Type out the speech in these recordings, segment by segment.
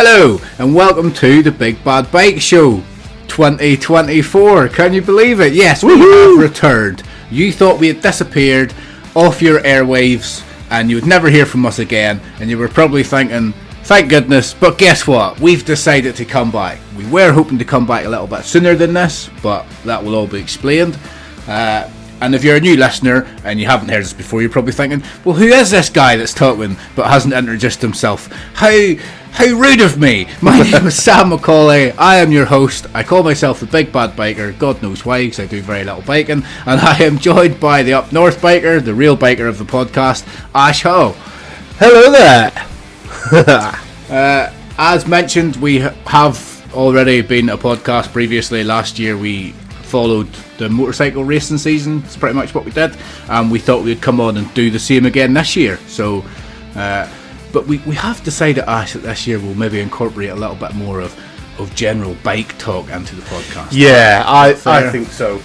Hello and welcome to the Big Bad Bike Show 2024. Can you believe it? Yes, we have returned. You thought we had disappeared off your airwaves and you would never hear from us again, and you were probably thinking, thank goodness, but guess what? We've decided to come back. We were hoping to come back a little bit sooner than this, but that will all be explained. And if you're a new listener and you haven't heard us before, you're probably thinking, well, who is this guy that's talking but hasn't introduced himself? How rude of me. My name is Sam McCauley. I am your host. I call myself the Big Bad Biker. God knows why, because I do very little biking. And I am joined by the Up North Biker, the real biker of the podcast, Ash Ho. Hello there. As mentioned, we have already been a podcast previously. Last year we followed the motorcycle racing season. It's pretty much what we did, and we thought we'd come on and do the same again this year. So but we have decided, Ash, that this year we'll maybe incorporate a little bit more of general bike talk into the podcast. Yeah, I think so,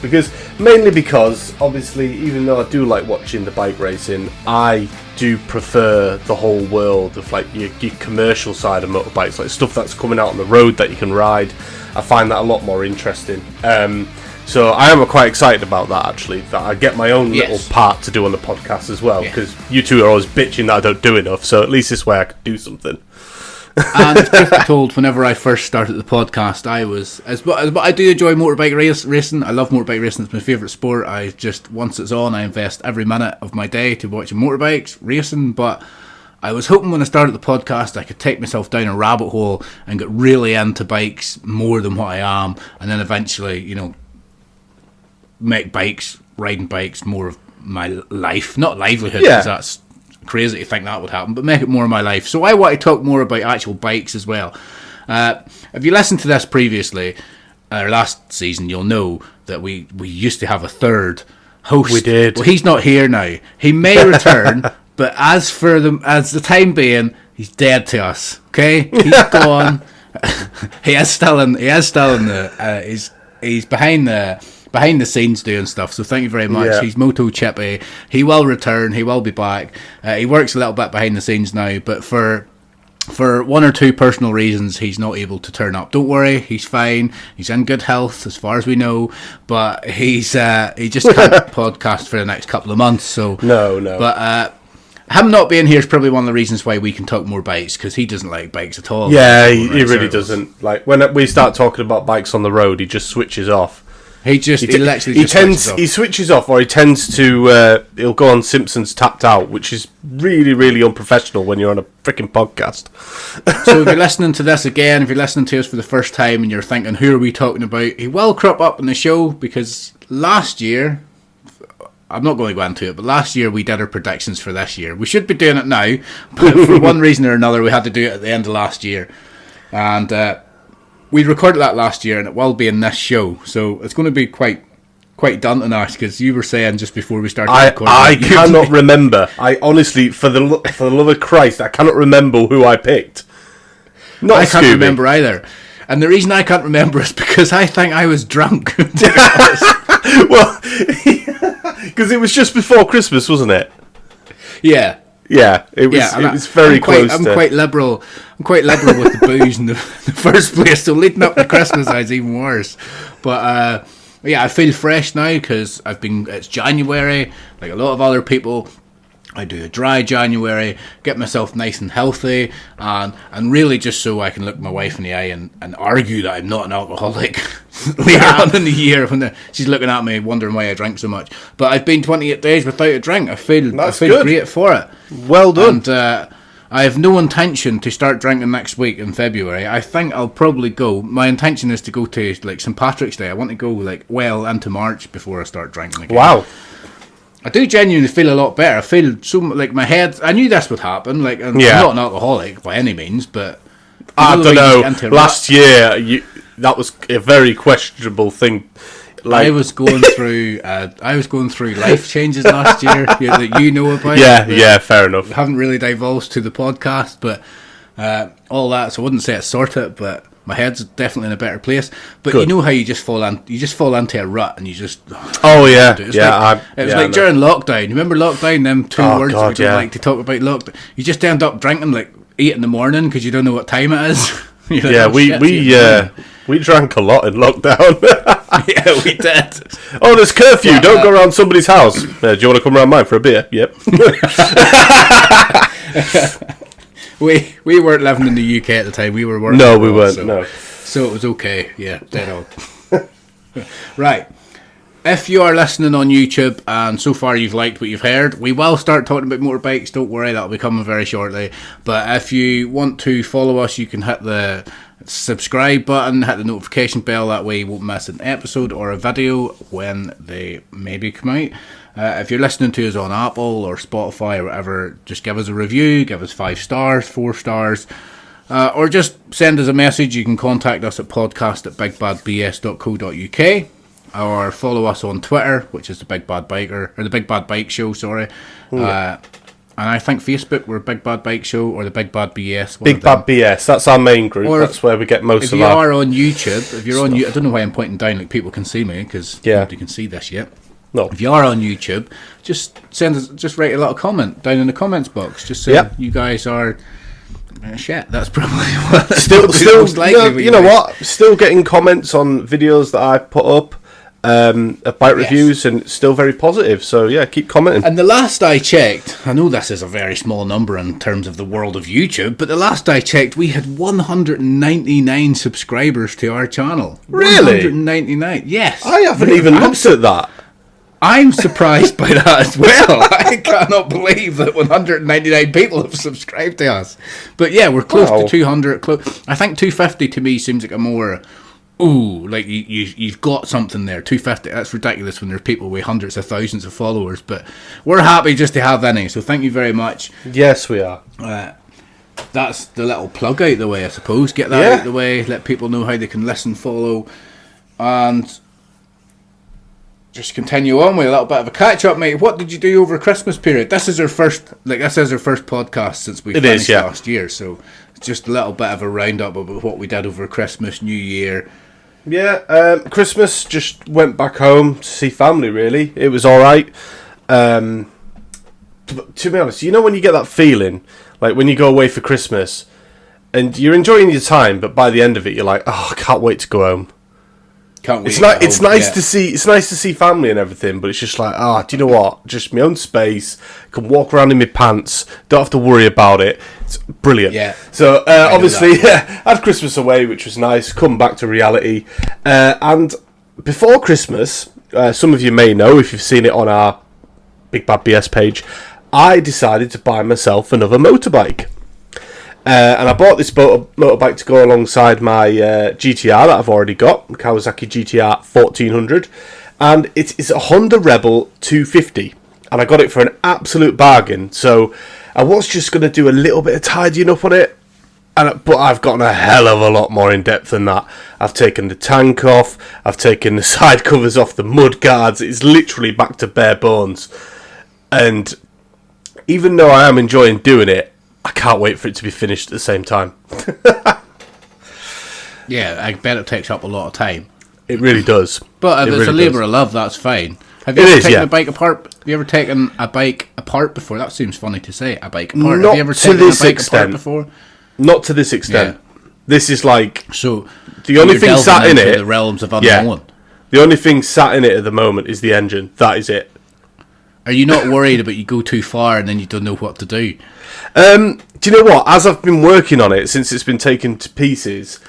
mainly because obviously, even though I do like watching the bike racing, I do prefer the whole world of like your commercial side of motorbikes, like stuff that's coming out on the road that you can ride. I find that a lot more interesting. So I am quite excited about that, actually, that I get my own little part to do on the podcast as well, because you two are always bitching that I don't do enough, so at least this way I could do something. And truth be told, whenever I first started the podcast, I was, but I do enjoy motorbike racing. I love motorbike racing. It's my favourite sport. I just, once it's on, I invest every minute of my day to watching motorbikes racing. But I was hoping when I started the podcast I could take myself down a rabbit hole and get really into bikes more than what I am, and then eventually, make riding bikes more of my life, not livelihood, because that's crazy to think that would happen, but make it more of my life. So I want to talk more about actual bikes as well. If you listened to this previously, or last season, you'll know that we used to have a third host. We did. Well, he's not here now. He may return, but as the time being, he's dead to us. Okay, he's gone. He is still in the. He's behind the scenes doing stuff, so thank you very much. He's Moto Chippy. He will return. He will be back. He works a little bit behind the scenes now, but for one or two personal reasons, he's not able to turn up. Don't worry, he's fine. He's in good health as far as we know, but he just can't podcast for the next couple of months. So no. But him not being here is probably one of the reasons why we can talk more bikes, because he doesn't like bikes at all. Yeah, he really doesn't. Like when we start talking about bikes on the road, he just switches off. He switches off, or he tends to he'll go on Simpsons Tapped Out, which is really, really unprofessional when you're on a freaking podcast. So if you're listening to this again, if you're listening to us for the first time and you're thinking, who are we talking about, he will crop up in the show, because last year, I'm not going to go into it, but last year we did our predictions for this year. We should be doing it now, but for one reason or another we had to do it at the end of last year, and we recorded that last year, and it will be in this show, so it's going to be quite daunting, Ash, because you were saying just before we started recording. I cannot remember. I honestly, for the love of Christ, I cannot remember who I picked. I can't remember either, and the reason I can't remember is because I think I was drunk. Well, because it was just before Christmas, wasn't it? Yeah. Yeah, it was very close. I'm quite liberal. I'm quite liberal with the booze in the first place. So leading up to Christmas, I was even worse. But I feel fresh now because it's January. Like a lot of other people, I do a dry January, get myself nice and healthy, and really just so I can look my wife in the eye and argue that I'm not an alcoholic later on in the year when she's looking at me wondering why I drink so much. But I've been 28 days without a drink. I feel great for it. Well done. And I have no intention to start drinking next week in February. I think I'll probably go. My intention is to go to like St. Patrick's Day. I want to go well into March before I start drinking again. Wow. I do genuinely feel a lot better. I feel so like my head. I knew this would happen. Like, I'm not an alcoholic by any means, but I don't know. Last year, that was a very questionable thing. Like, I was going through life changes last year that you know about. Yeah, fair enough. I haven't really divulged to the podcast, but all that. So I wouldn't say it's sorted, but my head's definitely in a better place. But Good. You know how you just fall into a rut and you just it was like during lockdown. You remember lockdown? Them two words we don't like to talk about lockdown. You just end up drinking like 8 a.m. because you don't know what time it is. You're like, Yeah, "Oh, shit, we drank a lot in lockdown. yeah, we did. Oh, there's curfew. Don't go around somebody's house. Do you want to come around mine for a beer? Yep. We weren't living in the UK at the time. We were working. No, we abroad, weren't. So it was okay. Yeah, dead on. Right. If you are listening on YouTube and so far you've liked what you've heard, we will start talking about motorbikes. Don't worry, that'll be coming very shortly. But if you want to follow us, you can hit the subscribe button, hit the notification bell. That way you won't miss an episode or a video when they maybe come out. If you're listening to us on Apple or Spotify or whatever, just give us a review, give us 5 stars, 4 stars, or just send us a message. You can contact us at podcast@bigbadbs.co.uk. Or follow us on Twitter, which is the Big Bad Biker, or the Big Bad Bike Show, sorry. And I think Facebook, we're Big Bad Bike Show, or the Big Bad BS. Big Bad BS, that's our main group. Or that's where we get most of our... If you are on YouTube, if you're on I don't know why I'm pointing down, like people can see me, because nobody can see this yet. No. If you are on YouTube, just write a little comment down in the comments box. Just say you guys are... shit, that's probably what... Still most likely, you know what? Still getting comments on videos that I put up. Of bike reviews, and it's still very positive, so yeah, keep commenting. And the last I checked, I know this is a very small number in terms of the world of YouTube, but the last I checked, we had 199 subscribers to our channel. Really? 199, yes. I haven't even looked at that. I'm surprised by that as well. I cannot believe that 199 people have subscribed to us. But yeah, we're close to 200. I think 250 to me seems like a more... Ooh, like you've got something there. 250, that's ridiculous when there's people with hundreds of thousands of followers, but we're happy just to have any, so thank you very much. Yes, we are. That's the little plug out the way, I suppose. Get that out the way, let people know how they can listen, follow, and just continue on with a little bit of a catch-up, mate. What did you do over Christmas period? This is our first podcast since we finished last year, so it's just a little bit of a roundup about what we did over Christmas, New Year. Yeah, Christmas, just went back home to see family, really. It was alright. To be honest, you know when you get that feeling, like when you go away for Christmas, and you're enjoying your time, but by the end of it, you're like, oh, I can't wait to go home. Can't wait. It's nice to see. It's nice to see family and everything, but it's just like, do you know what? Just my own space. Can walk around in my pants. Don't have to worry about it. It's brilliant. Yeah. So obviously, had Christmas away, which was nice. Come back to reality. And before Christmas, some of you may know if you've seen it on our Big Bad BS page, I decided to buy myself another motorbike. And I bought this motorbike to go alongside my GTR that I've already got, Kawasaki GTR 1400, and it is a Honda Rebel 250, and I got it for an absolute bargain. So I was just going to do a little bit of tidying up on it, but I've gotten a hell of a lot more in depth than that. I've taken the tank off, I've taken the side covers off, the mud guards. It's literally back to bare bones, and even though I am enjoying doing it, I can't wait for it to be finished at the same time. Yeah, I bet it takes up a lot of time. It really does. But if it's a labour of love, that's fine. Have you ever taken a bike apart? Have you ever taken a bike apart before? That seems funny to say, a bike apart. Have you ever taken a bike apart before? Not to this extent. Yeah. This is like... So, the only thing sat in it... the realms of unknown. The only thing sat in it at the moment is the engine. That is it. Are you not worried about you go too far and then you don't know what to do? Do you know what? As I've been working on it since it's been taken to pieces,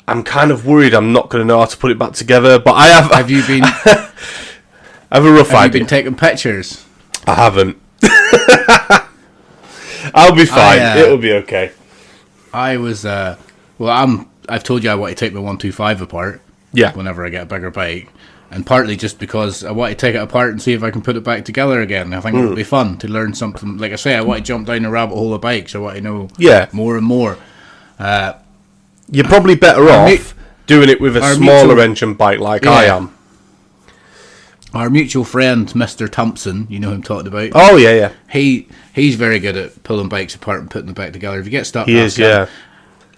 I'm kind of worried I'm not going to know how to put it back together. But I have. Have you been? I have a rough idea. Have you been taking pictures? I haven't. I'll be fine. It'll be okay. I was. I've told you I want to take my 125 apart. Yeah. Whenever I get a bigger bike. And partly just because I want to take it apart and see if I can put it back together again. I think it would be fun to learn something. Like I say, I want to jump down the rabbit hole of bikes. I want to know more and more. You're probably better off doing it with a smaller engine bike like I am. Our mutual friend, Mr. Thompson, you know who I'm talking about? Oh, yeah. He's very good at pulling bikes apart and putting them back together. If you get stuck, he is, yeah.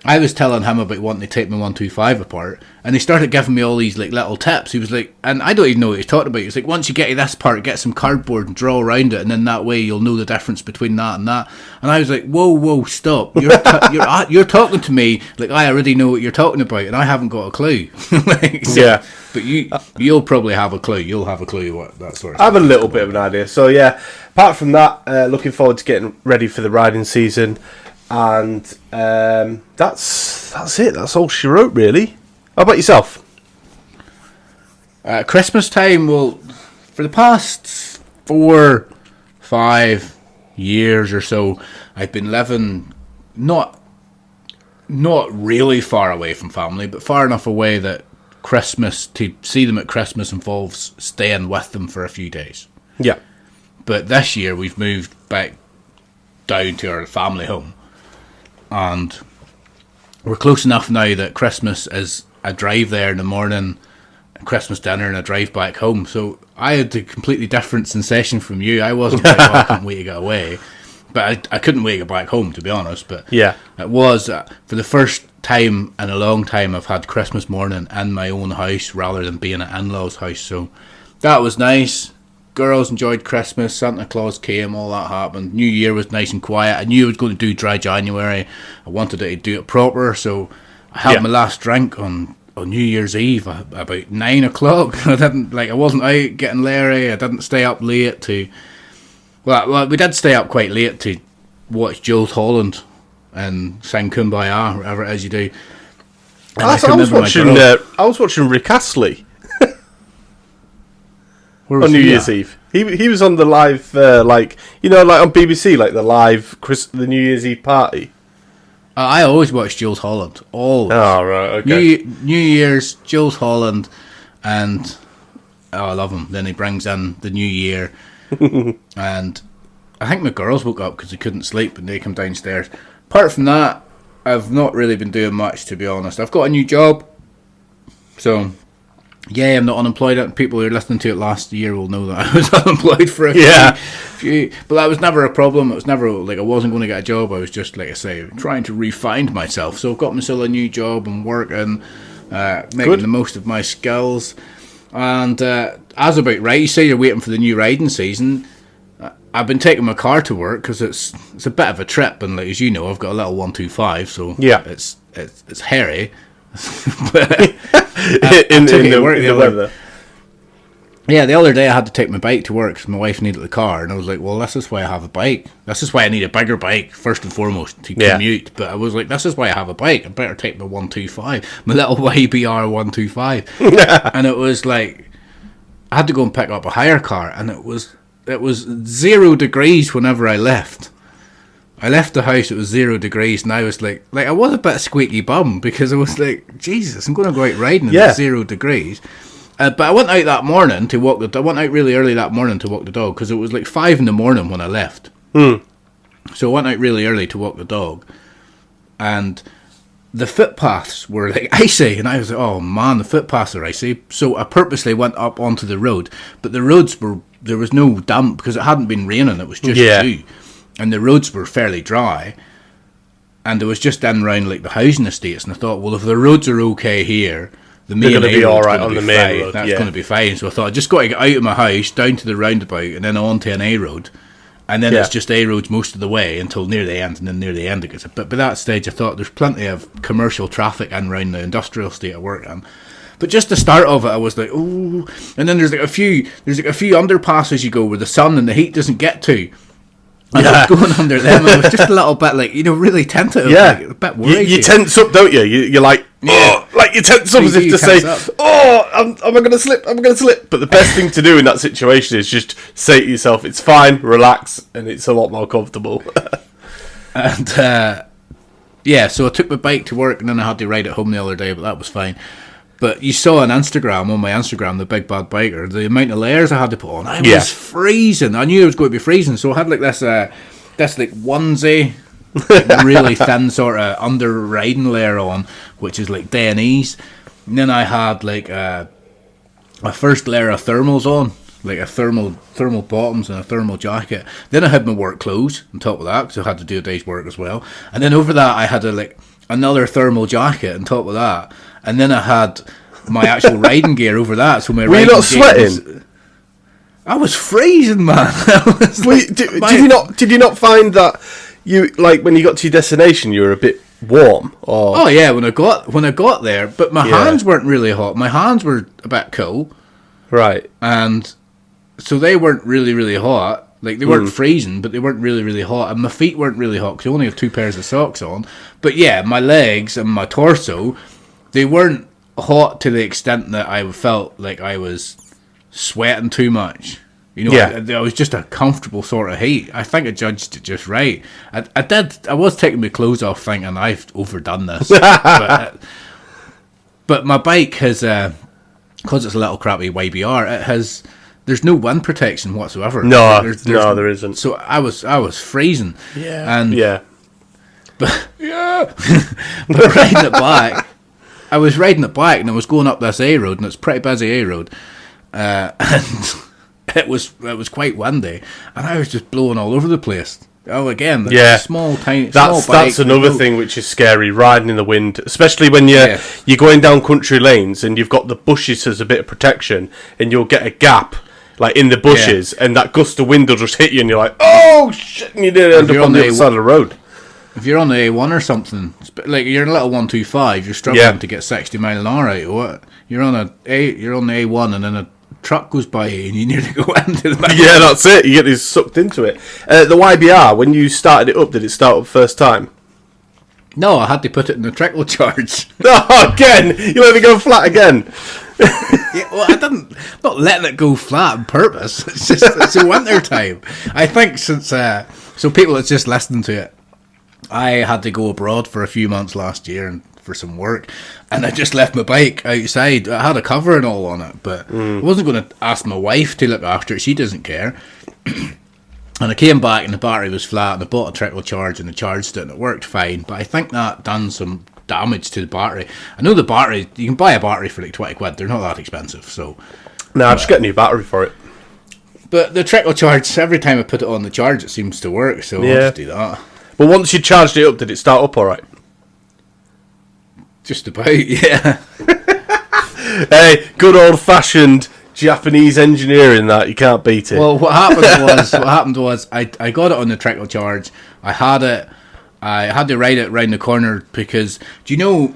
I was telling him about wanting to take my 125 apart, and he started giving me all these like little tips. He was like, and I don't even know what he's talking about. He was like, once you get to this part, get some cardboard and draw around it, and then that way you'll know the difference between that and that. And I was like, whoa, stop! You're talking to me like I already know what you're talking about, and I haven't got a clue. Like, so, yeah, but you'll probably have a clue. You'll have a clue what that sort of. I have a little bit of an idea. So yeah, apart from that, looking forward to getting ready for the riding season. And that's it. That's all she wrote, really. How about yourself? Christmas time. Well, for the past 4-5 years or so, I've been living not really far away from family, but far enough away that Christmas, to see them at Christmas, involves staying with them for a few days. Yeah. But this year we've moved back down to our family home. And we're close enough now that Christmas is a drive there in the morning, Christmas dinner, and a drive back home. So I had a completely different sensation from you. I wasn't like, I can't wait to get away. But I couldn't wait to get back home, to be honest. But yeah, it was, for the first time in a long time, I've had Christmas morning in my own house rather than being at in-laws' house. So that was nice. Girls enjoyed Christmas, Santa Claus came, all that happened. New Year was nice and quiet. I knew I was going to do dry January. I wanted to do it proper, so I had my last drink on New Year's Eve about 9 o'clock. I wasn't out getting Larry. I didn't stay up late to. Well, we did stay up quite late to watch Jules Holland and sing Kumbaya, whatever it is you do. I was watching Rick Astley. On New Year's Eve. He was on the live, like on BBC, like the New Year's Eve party. I always watch Jules Holland. Always. Oh, right, okay. New Year's, Jules Holland, and I love him. Then he brings in the New Year. And I think my girls woke up because they couldn't sleep and they come downstairs. Apart from that, I've not really been doing much, to be honest. I've got a new job. So... yeah, I'm not unemployed. People who are listening to it last year will know that I was unemployed for a few. But that was never a problem. It was never like I wasn't going to get a job. I was just, like I say, trying to re-find myself. So I've got myself a new job and working, making the most of my skills. And as about right, you say you're waiting for the new riding season. I've been taking my car to work because it's a bit of a trip, and like, as you know, I've got a little 125, so it's hairy. But in the weather. Yeah, the other day I had to take my bike to work because my wife needed the car, and I was like, well, this is why I have a bike. This is why I need a bigger bike, first and foremost, to commute. But I was like, this is why I have a bike. I better take my 125, my little YBR 125. And it was like, I had to go and pick up a hire car, and it was 0 degrees whenever I left. I left the house, it was 0 degrees, and I was like I was a bit squeaky bum because I was like, Jesus, I'm going to go out riding and it's 0 degrees. But I went out that morning to walk I went out really early that morning to walk the dog because it was like 5 a.m. when I left. So I went out really early to walk the dog, and the footpaths were like icy, and I was like, oh man, the footpaths are icy. So I purposely went up onto the road, but the roads there was no damp because it hadn't been raining, it was just dew. And the roads were fairly dry, and it was just in around like the housing estates. And I thought, well, if the roads are okay here, the main road's going to be all right on the main road. That's going to be fine. So I thought I just got to get out of my house, down to the roundabout, and then on to an A road, and then it's just A roads most of the way until near the end, and then near the end it gets. But by that stage, I thought there's plenty of commercial traffic in around the industrial estate I work in. But just the start of it, I was like, oh, and then there's like a few underpasses you go where the sun and the heat doesn't get to. And I was going under them, I was just a little bit like, really tentative, like, a bit worried. You tense up, don't you? You're like, like you tense up as if to say, am I going to slip? I'm going to slip. But the best thing to do in that situation is just say to yourself, it's fine, relax, and it's a lot more comfortable. And, so I took my bike to work, and then I had to ride it home the other day, but that was fine. But you saw on my Instagram, the Big Bad Biker, the amount of layers I had to put on. I was freezing. I knew it was going to be freezing, so I had like this like onesie, like really thin sort of under riding layer on, which is like Dayanese. And then I had like a first layer of thermals on, like a thermal bottoms and a thermal jacket. Then I had my work clothes on top of that because I had to do a day's work as well. And then over that I had another thermal jacket on top of that, and then I had my actual riding gear over that. So my were you riding not sweating? I was freezing, man. Did you not find that you, like, when you got to your destination, you were a bit warm? Or? Oh yeah, when I got there, but my hands weren't really hot. My hands were a bit cool, right? And so they weren't really hot. Like, they weren't freezing, but they weren't really hot. And my feet weren't really hot because I only have 2 pairs of socks on. But yeah, my legs and my torso, they weren't hot to the extent that I felt like I was sweating too much. You know, I was just a comfortable sort of heat. I think I judged it just right. I was taking my clothes off thinking I've overdone this. but my bike has, because it's a little crappy YBR, there's no wind protection whatsoever. No, there isn't. So I was freezing. Yeah. And yeah. But riding it back, I was riding it back and I was going up this A road, and it's a pretty busy A road, and it was quite windy, and I was just blowing all over the place. Oh, again, small bike. That's another thing which is scary, riding in the wind, especially when you're going down country lanes and you've got the bushes as a bit of protection, and you'll get a gap like in the bushes, and that gust of wind will just hit you, and you're like, oh shit, and you end up on the other side of the road. If you're on the A1 or something, like you're in a little 125, you're struggling to get 60 mile an hour out. What? You're on the A1, and then a truck goes by you, and you nearly go into the middle. Yeah, that's it. You get sucked into it. The YBR, when you started it up, did it start up first time? No, I had to put it in the trickle charge. Oh, again! You let it go flat again. I didn't. Not letting it go flat on purpose. It's just it's a winter time. I think since so people that's just listening to it, I had to go abroad for a few months last year and for some work, and I just left my bike outside. I had a cover and all on it, but I wasn't going to ask my wife to look after it. She doesn't care. And I came back and the battery was flat, and I bought a trickle charge and I charged it and it worked fine, but I think that done some damage to the battery. I know the battery, you can buy a battery for like 20 quid, they're not that expensive, so... No, just get a new battery for it. But the trickle charge, every time I put it on the charge, it seems to work, so I'll just do that. But once you charged it up, did it start up alright? Just about, yeah. Hey, good old-fashioned Japanese engineering, that you can't beat it. Well, what happened was I got it on the trickle charge. I had to ride it round the corner because do you know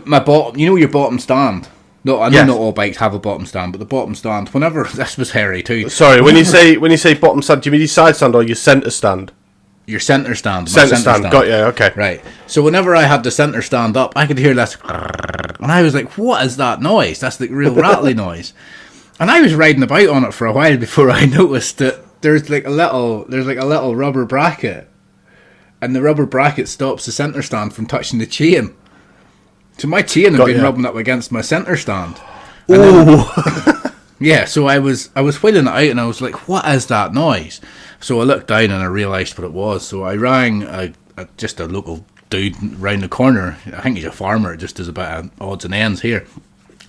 my bottom? You know your bottom stand. No, I know not all bikes have a bottom stand, but the bottom stand. Whenever this was hairy too. Sorry, when you say bottom stand, do you mean your side stand or your centre stand? Your centre stand. Centre stand. Got you. Okay. Right. So whenever I had the centre stand up, I could hear this, and I was like, "What is that noise? That's the real rattly noise." And I was riding about on it for a while before I noticed that there's like a little rubber bracket, and the rubber bracket stops the centre stand from touching the chain. So my chain had been rubbing up against my centre stand. Oh. Yeah, so I was wheeling it out, and I was like, "What is that noise?" So I looked down and I realised what it was. So I rang just a local dude round the corner. I think he's a farmer. It just does a bit of odds and ends here.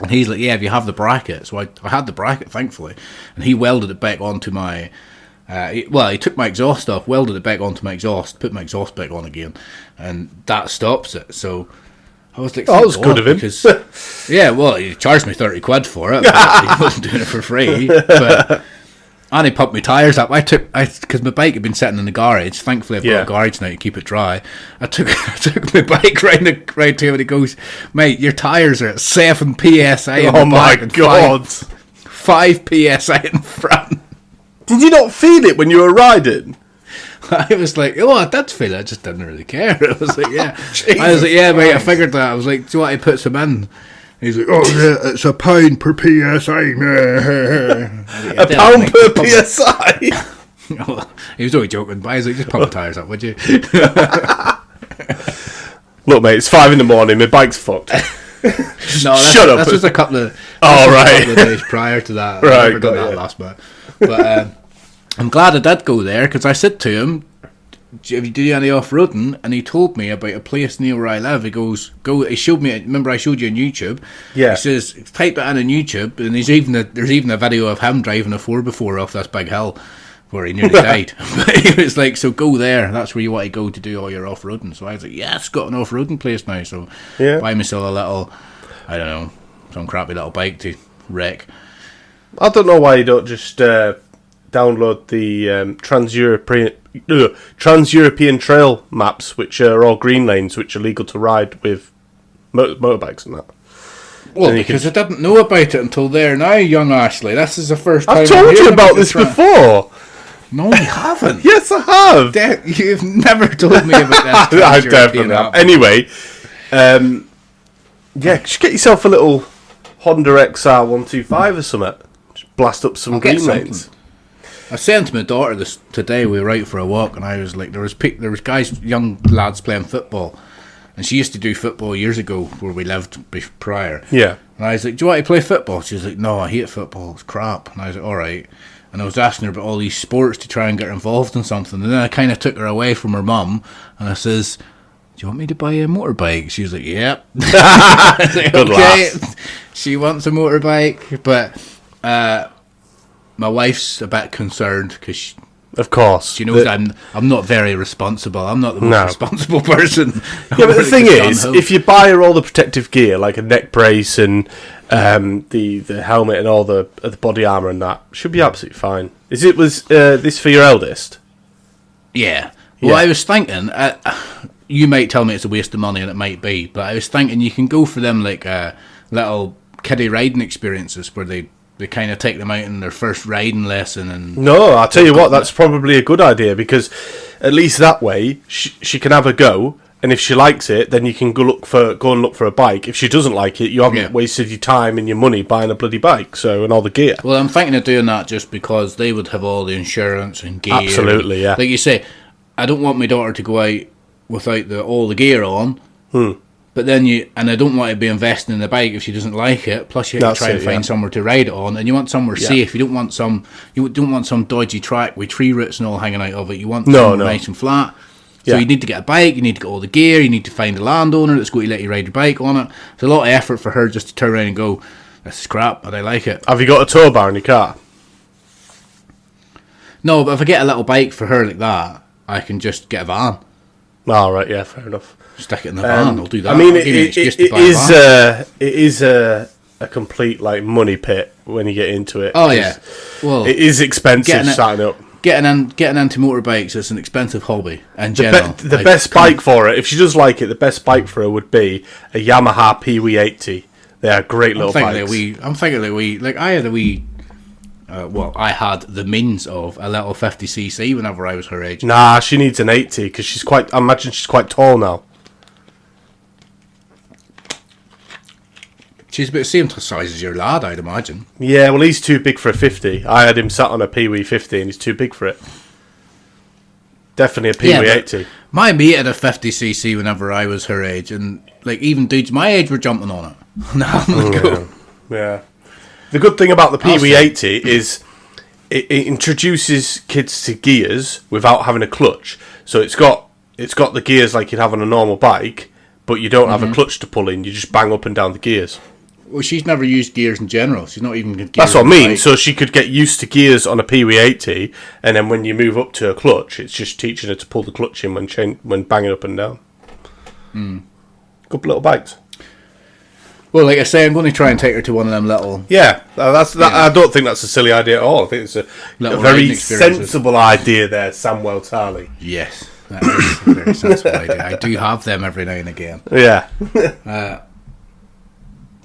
And he's like, "Yeah, if you have the bracket." So I had the bracket, thankfully, and he welded it back onto my. He took my exhaust off, welded it back onto my exhaust, put my exhaust back on again, and that stops it. So I was like, "Oh, that was good of him." Because, yeah, well, he charged me 30 quid for it, but he wasn't doing it for free. But and he pumped my tyres up. Because my bike had been sitting in the garage. Thankfully, I've got a garage now to keep it dry. I took my bike round to him, and he goes, "Mate, your tyres are at 7 psi." Oh my god, 5 psi in front. Did you not feel it when you were riding? I was like, "Oh, I did feel it. I just didn't really care." I was like, "Yeah." I was like, "Yeah, mate, I figured that." I was like, "Do you want to put some in?" He's like, "Oh, yeah, it's £1 per psi." Like, £1 per psi? He was only joking, but I was like, "Just pump the tyres up, would you?" Look, mate, it's 5 a.m. My bike's fucked. No, shut up. This was a couple of days prior to that. Right, I never done that last bit. But I'm glad I did go there, because I said to him, "Have you do any off-roading?" And he told me about a place near where I live. He goes, he showed me, remember I showed you on YouTube? Yeah. He says, type it in on YouTube, and there's even a video of him driving a 4x4 off this big hill. where he nearly died. But he was like, so go there. That's where you want to go to do all your off-roading. So I was like, yes, got an off-roading place now. So buy myself a little, I don't know, some crappy little bike to wreck. I don't know why you don't just download the Trans-European Trail maps, which are all green lanes, which are legal to ride with motorbikes and that. Well, because I didn't know about it until there now, young Ashley. This is the first time I've told you about this before. No, you haven't. Yes, I have. You've never told me about this. I definitely have. Anyway, just get yourself a little Honda XR125 or something. Just blast up some green lanes. I was saying to my daughter today, we were out for a walk, and I was like, there was guys, young lads playing football, and she used to do football years ago where we lived prior. Yeah. And I was like, do you want to play football? She was like, no, I hate football. It's crap. And I was like, all right. And I was asking her about all these sports to try and get her involved in something. And then I kind of took her away from her mum, and I says, do you want me to buy a motorbike? She was like, yep. I was like, good okay. laugh. She wants a motorbike, but my wife's a bit concerned because of course, she knows I'm not very responsible. I'm not the most responsible person. Yeah, but the thing is, if you buy her all the protective gear, like a neck brace and the helmet and all the body armour and that, should be absolutely fine. Was this for your eldest? Yeah. Well, I was thinking, you might tell me it's a waste of money, and it might be, but I was thinking you can go for them like little kiddie riding experiences where they kind of take them out in their first riding lesson. And no, I'll tell you what, that's probably a good idea, because at least that way she can have a go, and if she likes it, then you can go and look for a bike. If she doesn't like it, you haven't wasted your time and your money buying a bloody bike, and all the gear. Well, I'm thinking of doing that just because they would have all the insurance and gear. Absolutely, yeah. Like you say, I don't want my daughter to go out without all the gear on. But then I don't want to be investing in the bike if she doesn't like it. Plus, you have to try and find somewhere to ride it on, and you want somewhere safe. You don't want some dodgy track with tree roots and all hanging out of it. You want somewhere nice and flat. So you need to get a bike. You need to get all the gear. You need to find a landowner that's going to let you ride your bike on it. It's a lot of effort for her just to turn around and go, "This is crap," but I like it. Have you got a tow bar in your car? No, but if I get a little bike for her like that, I can just get a van. Oh, right, yeah, fair enough. Stick it in the van. I'll do that. I mean, it is a complete like money pit when you get into it. Oh yeah, well, it is expensive starting up. Getting into motorbikes is an expensive hobby in general. The best bike for it, if she does like it, the best bike for her would be a Yamaha PW80. They are great little bikes. I'm thinking I had a wee. I had the means of a little 50cc whenever I was her age. Nah, she needs an 80 because I imagine she's quite tall now. She's about the same size as your lad, I'd imagine. Yeah, well, he's too big for a 50. I had him sat on a Pee-wee 50 and he's too big for it. Definitely a Pee-wee 80. My mate had a 50cc whenever I was her age, and like even dudes my age were jumping on it. Yeah. The good thing about the Pee-wee 80 is it introduces kids to gears without having a clutch. So it's got the gears like you'd have on a normal bike, but you don't have a clutch to pull in. You just bang up and down the gears. Well, she's never used gears in general. She's not even gears. That's what I mean. So she could get used to gears on a Pee-wee 80, and then when you move up to a clutch, it's just teaching her to pull the clutch in when banging up and down. Good little bikes. Well, like I say, I'm going to try and take her to one of them little... Yeah, I don't think that's a silly idea at all. I think it's a very sensible idea there, Samuel Tarley. Yes, that is a very sensible idea. I do have them every now and again. Yeah.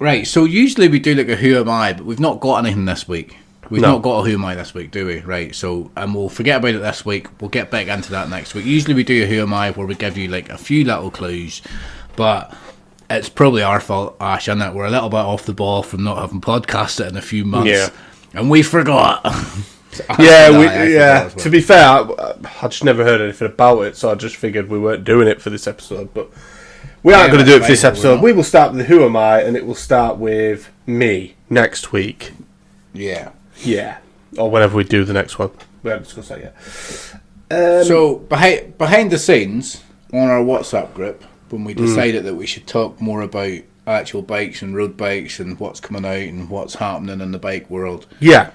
Right, so usually we do like a Who Am I, but we've not got anything this week. We've not got a Who Am I this week, do we? Right, so we'll forget about it this week. We'll get back into that next week. Usually we do a Who Am I where we give you like a few little clues, but... It's probably our fault, Ash, isn't it? We're a little bit off the ball from not having podcasted in a few months, and we forgot. To be fair, I just never heard anything about it, so I just figured we weren't doing it for this episode. But we aren't going to do it for this episode. We will start with the Who Am I, and it will start with me next week. Yeah, or whenever we do the next one. We haven't discussed that yet. So behind the scenes on our WhatsApp group, when we decided that we should talk more about actual bikes and road bikes and what's coming out and what's happening in the bike world. Yeah.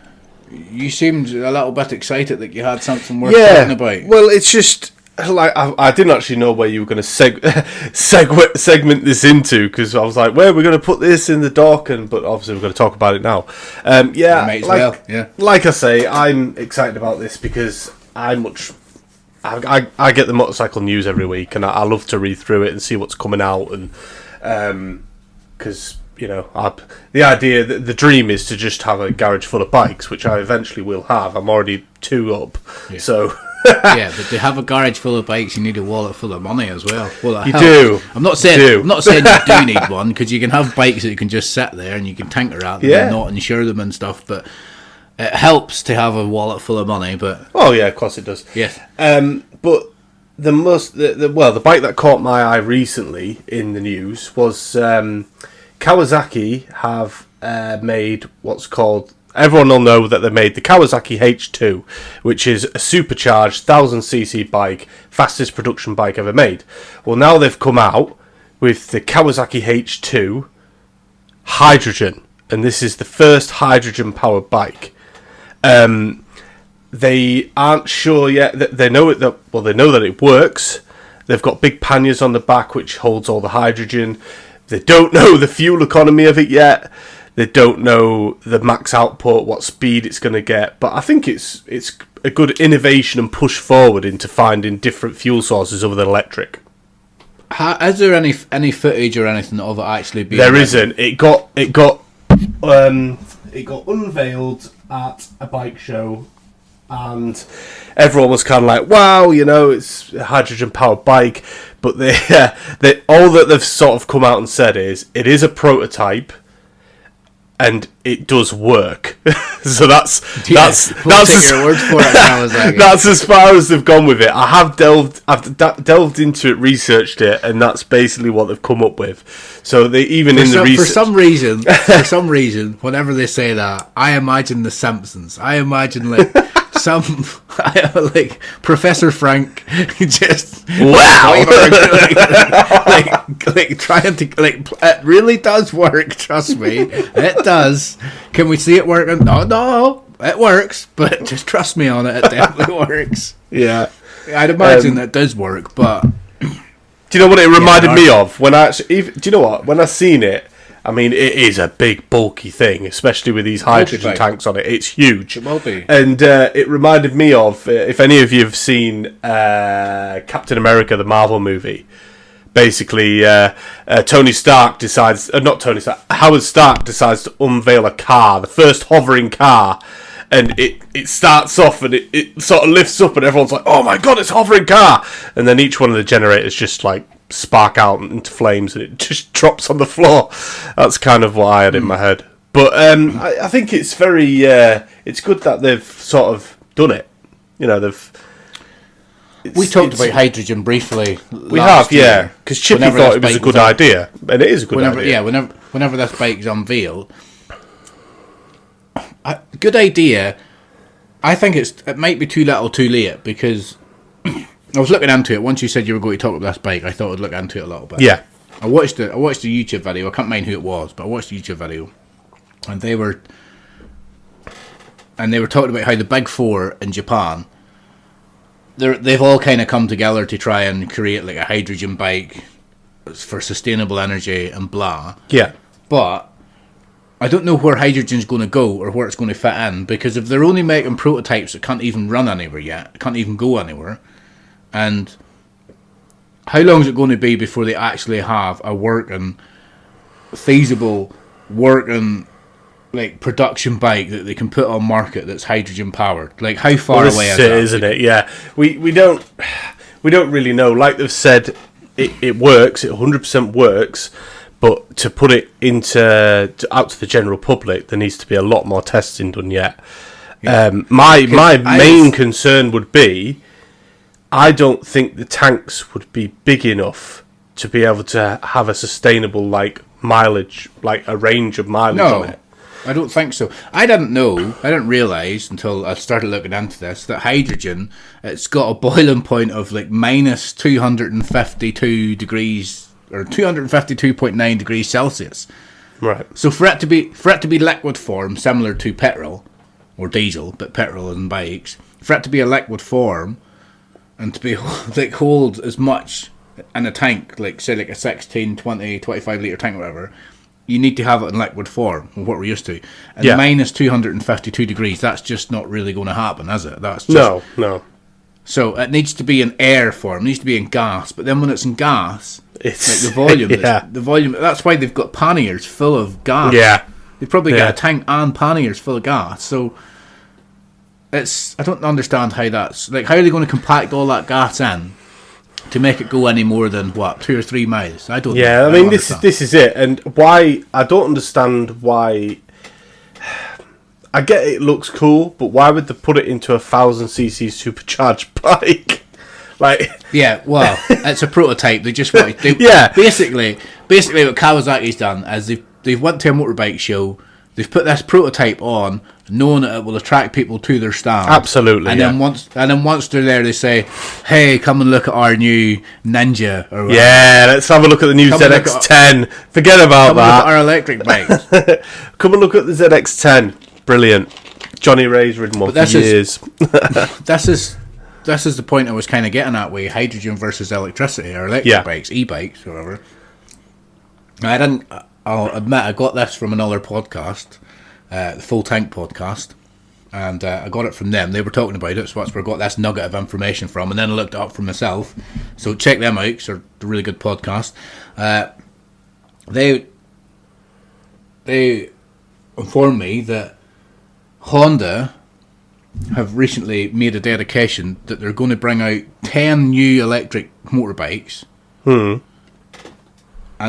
You seemed a little bit excited that you had something worth talking about. Well, it's just like I didn't actually know where you were going to segment this into, because I was like, where are we going to put this in the doc? But obviously we're going to talk about it now. Like I say, I'm excited about this because I get the motorcycle news every week, and I love to read through it and see what's coming out, and because the idea, the dream is to just have a garage full of bikes, which I eventually will have. I'm already 2 up, so. Yeah, but to have a garage full of bikes, you need a wallet full of money as well. Well, you do. I'm not saying you do need one, because you can have bikes that you can just sit there and you can tinker at them and not insure them and stuff. But it helps to have a wallet full of money. But of course it does. Yes. But the bike that caught my eye recently in the news was Kawasaki have made what's called. Everyone will know that they made the Kawasaki H2, which is a supercharged 1000cc bike, fastest production bike ever made. Well, now they've come out with the Kawasaki H2 hydrogen, and this is the first hydrogen-powered bike. They aren't sure yet. They know it. They know that it works. They've got big panniers on the back which holds all the hydrogen. They don't know the fuel economy of it yet. They don't know the max output, what speed it's going to get. But I think it's a good innovation and push forward into finding different fuel sources other than electric. Is there any footage or anything of it actually being? There isn't. It got unveiled at a bike show, and everyone was kind of like, "Wow, it's a hydrogen-powered bike." But they all that they've sort of come out and said is it is a prototype. And it does work, so that's your word for it now, that's as far as they've gone with it. I've delved into it, researched it, and that's basically what they've come up with. So they for some reason, whenever they say that, I imagine The Simpsons. I imagine like Professor Frank just trying to it really does work, trust me, it does. Can we see it working? No, it works, but just trust me on it definitely works. Yeah, I'd imagine it does work. But do you know what it reminded me of when I seen it? I mean, it is a big, bulky thing, especially with these hydrogen tanks on it. It's huge. It will be. And it reminded me of, if any of you have seen Captain America, the Marvel movie, basically Howard Stark decides to unveil a car, the first hovering car, and it starts off and it sort of lifts up and everyone's like, oh my god, it's a hovering car! And then each one of the generators just like spark out into flames and it just drops on the floor. That's kind of what I had in my head. But I think it's very it's good that they've sort of done it. We talked about hydrogen briefly. We have, yeah, because Chippy thought it was a good idea, and it is a good idea. Yeah, whenever this bike is unveiled, good idea. I think it might be too little, too late, because I was looking into it. Once you said you were going to talk about this bike, I thought I'd look into it a little bit. Yeah. I watched the YouTube video. I can't mind who it was, but I watched the YouTube video, and they were talking about how the big four in Japan, they've all kind of come together to try and create like a hydrogen bike for sustainable energy and blah. Yeah. But I don't know where hydrogen's going to go or where it's going to fit in, because if they're only making prototypes that can't even run anywhere yet, can't even go anywhere, and how long is it going to be before they actually have a feasible like production bike that they can put on market that's hydrogen powered? Like, how far away is that? Isn't it? Yeah, we don't really know. Like they've said, it works. It 100% works. But to put it out to the general public, there needs to be a lot more testing done yet. Yeah. My main concern would be, I don't think the tanks would be big enough to be able to have a sustainable mileage, like a range of mileage on it. I don't think so. I didn't realise until I started looking into this that hydrogen, it's got a boiling point of like minus 252 degrees or 252.9 degrees Celsius. Right. So for it to be liquid form, similar to petrol, or diesel, but petrol and bikes, for it to be a liquid form and to be like hold as much in a tank, like say like a 16, 20, 25 litre tank or whatever, you need to have it in liquid form, what we're used to. And minus 252 degrees, that's just not really going to happen, is it? That's just, no. So it needs to be in air form, it needs to be in gas. But then when it's in gas, it's like the volume, the volume. That's why they've got panniers full of gas. Yeah, they've probably got a tank and panniers full of gas. So I don't understand how that's like. How are they going to compact all that gas in to make it go any more than 2 or 3 miles? I don't. Yeah, I mean this is it, and why I don't understand why. I get it looks cool, but why would they put it into 1,000cc supercharged bike? Like, yeah, well, it's a prototype. They just want to. Basically, what Kawasaki's done is they've went to a motorbike show. They've put this prototype on, knowing that it will attract people to their stand. Absolutely, and then once they're there, they say, "Hey, come and look at our new Ninja." Or whatever. Yeah, let's have a look at the new ZX10. Forget about that. Look at our electric bikes. Come and look at the ZX10. Brilliant. Johnny Ray's ridden one for years. This is the point I was kind of getting at with hydrogen versus electricity or electric bikes, e-bikes, or whatever. I'll admit I got this from another podcast, the Full Tank podcast, and I got it from them. They were talking about it, so that's where I got this nugget of information from, and then I looked it up for myself. So check them out, because they're a really good podcast. They informed me that Honda have recently made a dedication that they're going to bring out 10 new electric motorbikes. And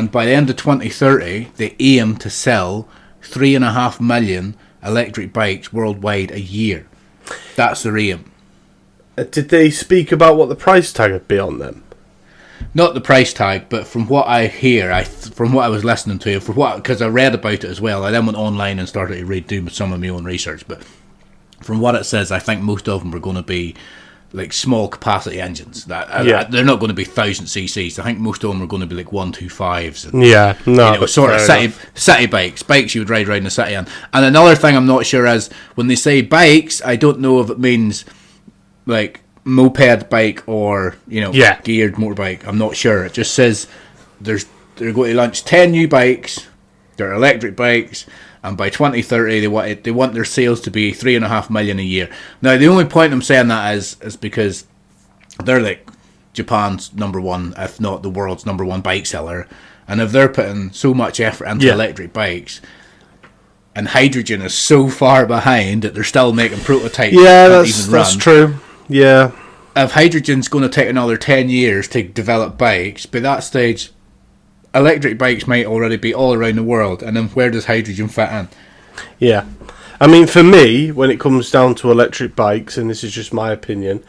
by the end of 2030, they aim to sell 3.5 million electric bikes worldwide a year. That's their aim. Did they speak about what the price tag would be on them? Not the price tag, but from what I hear, from what I was listening to, because I read about it as well. I then went online and started to do some of my own research. But from what it says, I think most of them are going to be like small capacity engines. They're not going to be 1,000 cc's. I think most of them are going to be like 125s. And, sort of city bikes you would ride around the city on. And another thing I'm not sure is when they say bikes, I don't know if it means like moped bike or geared motorbike. I'm not sure. It just says they're going to launch 10 new bikes. They're electric bikes, and by 2030 they want their sales to be 3.5 million a year. Now the only point I'm saying that is because they're like Japan's number one, if not the world's number one bike seller, and if they're putting so much effort into electric bikes, and hydrogen is so far behind that they're still making prototypes. Yeah, that's true. Yeah. If hydrogen's going to take another 10 years to develop bikes, by that stage, electric bikes might already be all around the world, and then where does hydrogen fit in? Yeah. I mean, for me, when it comes down to electric bikes, and this is just my opinion,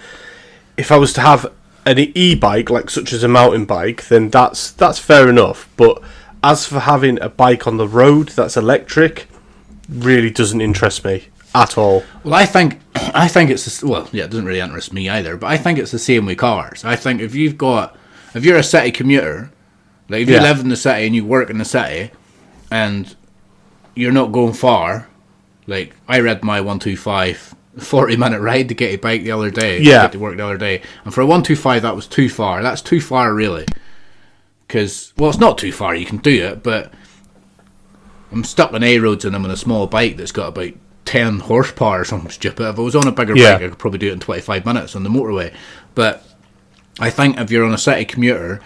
if I was to have an e-bike, like such as a mountain bike, then that's fair enough. But as for having a bike on the road that's electric, really doesn't interest me at all. Well, I think it's it doesn't really interest me either, but I think it's the same with cars. I think if you're a city commuter, like if you live in the city and you work in the city and you're not going far, like I read my 125 40-minute ride to get a bike the other day, to get to work the other day, and for a 125 that was too far. That's too far really, because it's not too far, you can do it, but I'm stuck on A roads and I'm on a small bike that's got about 10 horsepower or something stupid. If I was on a bigger bike, I could probably do it in 25 minutes on the motorway. But I think if you're on a city commuter,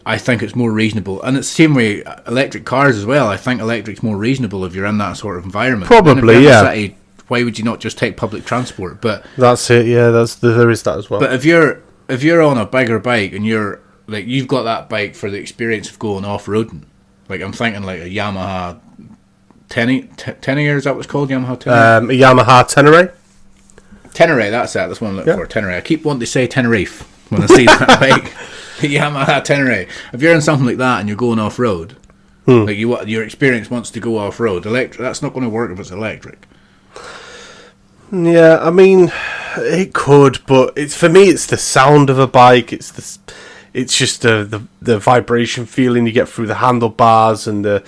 I think it's more reasonable. And it's the same way electric cars as well. I think electric's more reasonable if you're in that sort of environment. Probably, yeah. City, why would you not just take public transport? But that's it, yeah, there is that as well. But if you're on a bigger bike and you've got that bike for the experience of going off-roading, like I'm thinking like a Yamaha Tenere, is that what it's called? Yamaha Tenere? A Yamaha Tenere? Tenere, that's it. That's what I'm looking for. Tenere. I keep wanting to say Tenerife when I see that bike. Yamaha Tenere. If you're in something like that and you're going off-road, like your experience wants to go off-road, that's not going to work if it's electric. Yeah, I mean, it could, but for me, it's the sound of a bike. It's just the vibration feeling you get through the handlebars and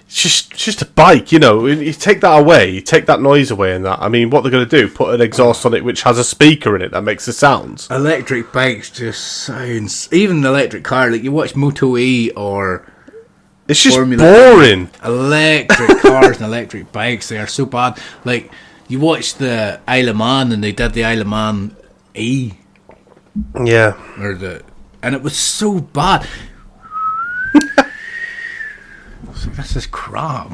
just a bike, you know. You take that away, you take that noise away, and that. I mean, what they're going to do? Put an exhaust on it which has a speaker in it that makes the sounds. Electric bikes just sounds. Even the electric car, like you watch Moto E or. It's just Formula boring. Electric cars and electric bikes, they are so bad. Like, you watch the Isle of Man and they did the Isle of Man E. Yeah. And it was so bad. So this is crap.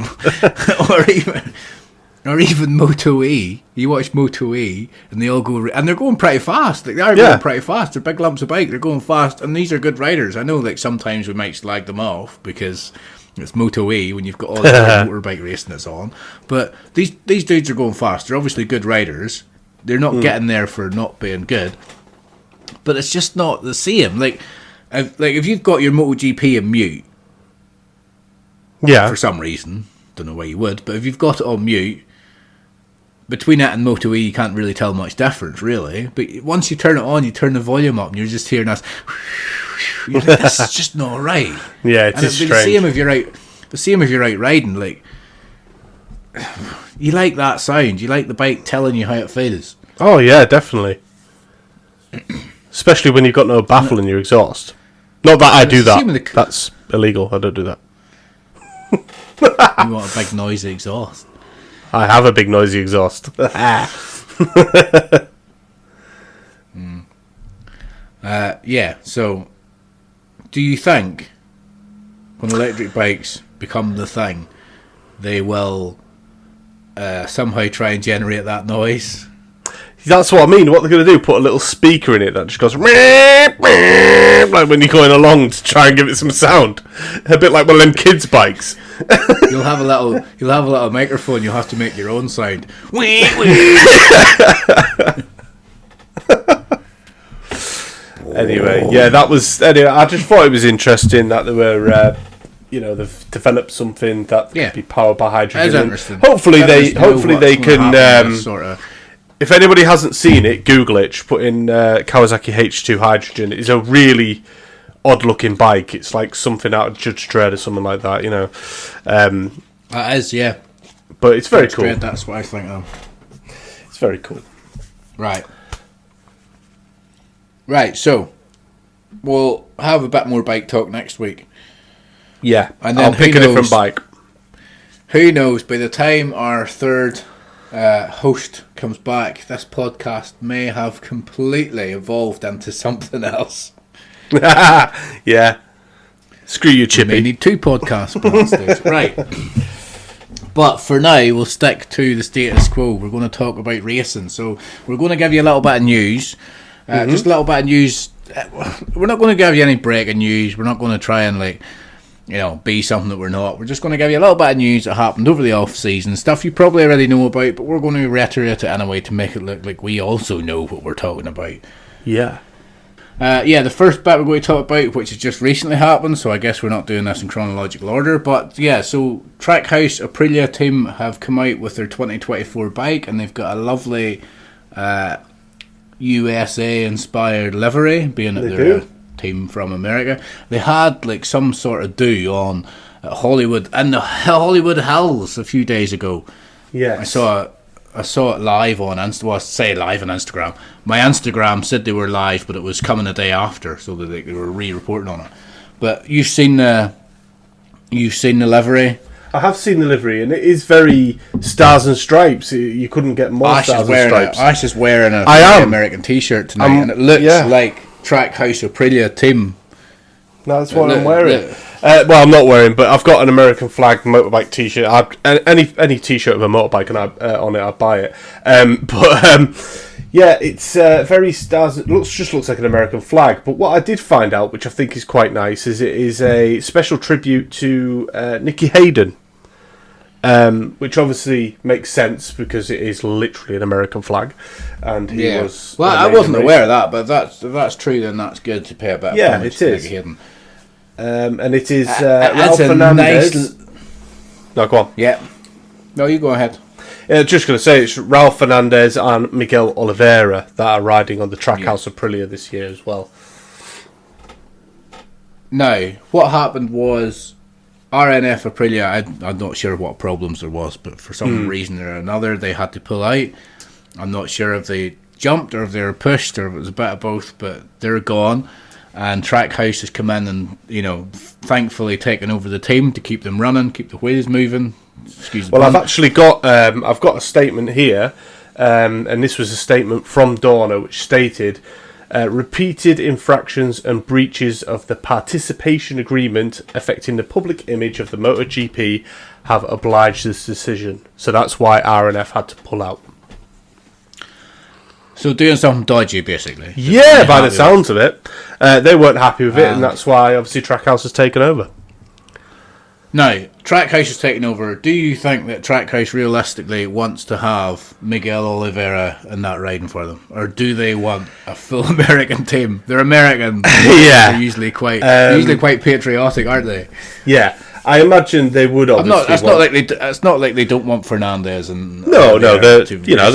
or even Moto E. You watch Moto E and they all go, and they're going pretty fast. Like, they are going pretty fast. They're big lumps of bike. They're going fast, and these are good riders. I know, like, sometimes we might slag them off because it's Moto E when you've got all the motorbike racing that's on. But these dudes are going fast. They're obviously good riders. They're not getting there for not being good. But it's just not the same. Like if you've got your MotoGP in mute, for some reason, don't know why you would, but if you've got it on mute, between that and Moto E, you can't really tell much difference, really. But once you turn it on, you turn the volume up, and you're just hearing us. You're like, this is just not right. Yeah, it's strange. The same if you're out riding. Like, you like that sound. You like the bike telling you how it feels. Oh yeah, definitely. Especially when you've got no baffle in your exhaust. Not that I do that. That's illegal. I don't do that. You want a big noisy exhaust. I have a big noisy exhaust. So do you think when electric bikes become the thing, they will somehow try and generate that noise? That's what I mean. What they're going to do, put a little speaker in it that just goes like when you're going along to try and give it some sound. A bit like one of them kids' bikes. You'll have a little microphone. You'll have to make your own sound. Anyway, that was. Anyway, I just thought it was interesting that they were. They've developed something that could be powered by hydrogen. Hopefully they can. If anybody hasn't seen it, Google it. Just put in Kawasaki H2 hydrogen. It's a really odd-looking bike. It's like something out of Judge Dredd or something like that, you know. That is, yeah. But it's very cool. Dredd, that's what I think of. It's very cool. Right, so we'll have a bit more bike talk next week. Yeah, and then I'll pick a different bike. Who knows, by the time our third host comes back, this podcast may have completely evolved into something else. Yeah. Screw you, Chippy. We may need 2 podcasts. Right. But for now, we'll stick to the status quo. We're going to talk about racing. So we're going to give you a little bit of news. Just a little bit of news. We're not going to give you any breaking news. We're not going to try and be something that we're not. We're just going to give you a little bit of news that happened over the off-season. Stuff you probably already know about, but we're going to reiterate it anyway to make it look like we also know what we're talking about. Yeah. The first bit we're going to talk about, which has just recently happened, so I guess we're not doing this in chronological order, but so Trackhouse Aprilia team have come out with their 2024 bike, and they've got a lovely USA-inspired livery, being that they're a team from America. They had some sort of do on at Hollywood, in the Hollywood Hills a few days ago. Yeah, I saw it live on live on Instagram. My Instagram said they were live, but it was coming a day after, so that they were re-reporting on it. But you've seen the livery. I have seen the livery, and it is very stars and stripes. You couldn't get more stars and stripes. Ash is wearing an American T-shirt tonight, and it looks like Trackhouse Aprilia team. That's what I'm wearing. Well, I'm not wearing, but I've got an American flag motorbike T-shirt. Any T-shirt with a motorbike on it, I'd buy it. It's very stars. It looks like an American flag. But what I did find out, which I think is quite nice, is it is a special tribute to Nicky Hayden, which obviously makes sense because it is literally an American flag, and he was. Well, I wasn't aware of that, but if that's true, then that's good to pay a bit of homage to Nicky Hayden. And it is Ralph Fernandez. No, go on. Yeah. No, you go ahead. Just going to say it's Ralph Fernandez and Miguel Oliveira that are riding on the Trackhouse Aprilia this year as well. Now, what happened was RNF Aprilia, I'm not sure what problems there was, but for some reason or another, they had to pull out. I'm not sure if they jumped or if they were pushed or if it was a bit of both, but they're gone. And Trackhouse has come in and, thankfully taken over the team to keep them running, keep the wheels moving. Well, I've actually got a statement here, and this was a statement from Dorna, which stated, repeated infractions and breaches of the participation agreement affecting the public image of the MotoGP have obliged this decision. So that's why RNF had to pull out. So doing something dodgy, basically. Yeah, by the sounds of it. They weren't happy with it, and that's why, obviously, Trackhouse has taken over. Now, Trackhouse has taken over. Do you think that Trackhouse realistically wants to have Miguel Oliveira in that riding for them? Or do they want a full American team? They're American. Yeah. They're usually quite patriotic, aren't they? Yeah. I imagine they would obviously. It's not like they don't want Fernandez and. No, they're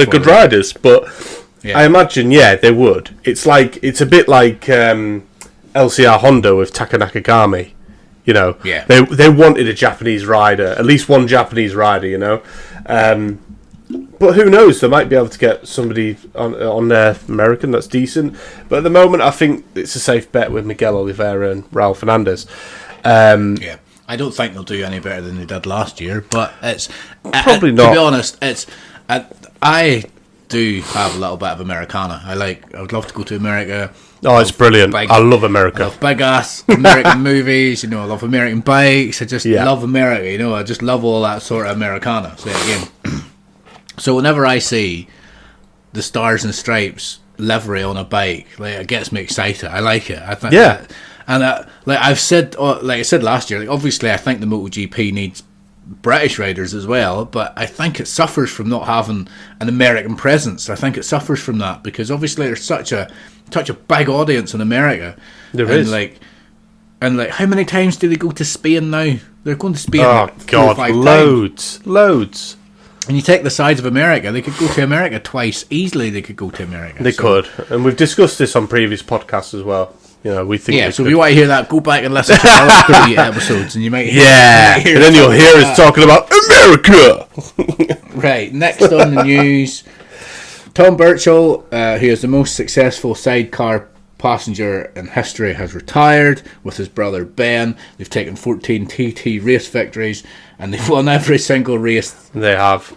good riders, but yeah. I imagine they would. It's a bit like LCR Honda with Taka Nakagami. Yeah. They wanted a Japanese rider, at least one Japanese rider. But who knows? They might be able to get somebody on their American that's decent. But at the moment, I think it's a safe bet with Miguel Oliveira and Raul Fernandez. Yeah. I don't think they'll do any better than they did last year, but it's probably not. To be honest, I do have a little bit of Americana. I would love to go to America. Oh, it's brilliant. I love America. I love big ass American movies. I love American bikes. I just love America. I just love all that sort of Americana. Say it again. So whenever I see the Stars and Stripes livery on a bike, it gets me excited. I like it. I think and I said last year, obviously I think the MotoGP needs British riders as well, but I think it suffers from not having an American presence. I think it suffers from that because obviously there's such a big audience in America. There is. And how many times do they go to Spain now? They're going to Spain. Oh God, loads. And you take the size of America, they could go to America twice easily. They could go to America. They could, and we've discussed this on previous podcasts as well. We think. Yeah, so if you want to hear that, go back and listen to our 30 episodes, and you might hear. Yeah, and then you'll hear us talking about America. Right. Next on the news, Tom Birchall, who is the most successful sidecar passenger in history, has retired with his brother Ben. They've taken 14 TT race victories, and they've won every single race. They have.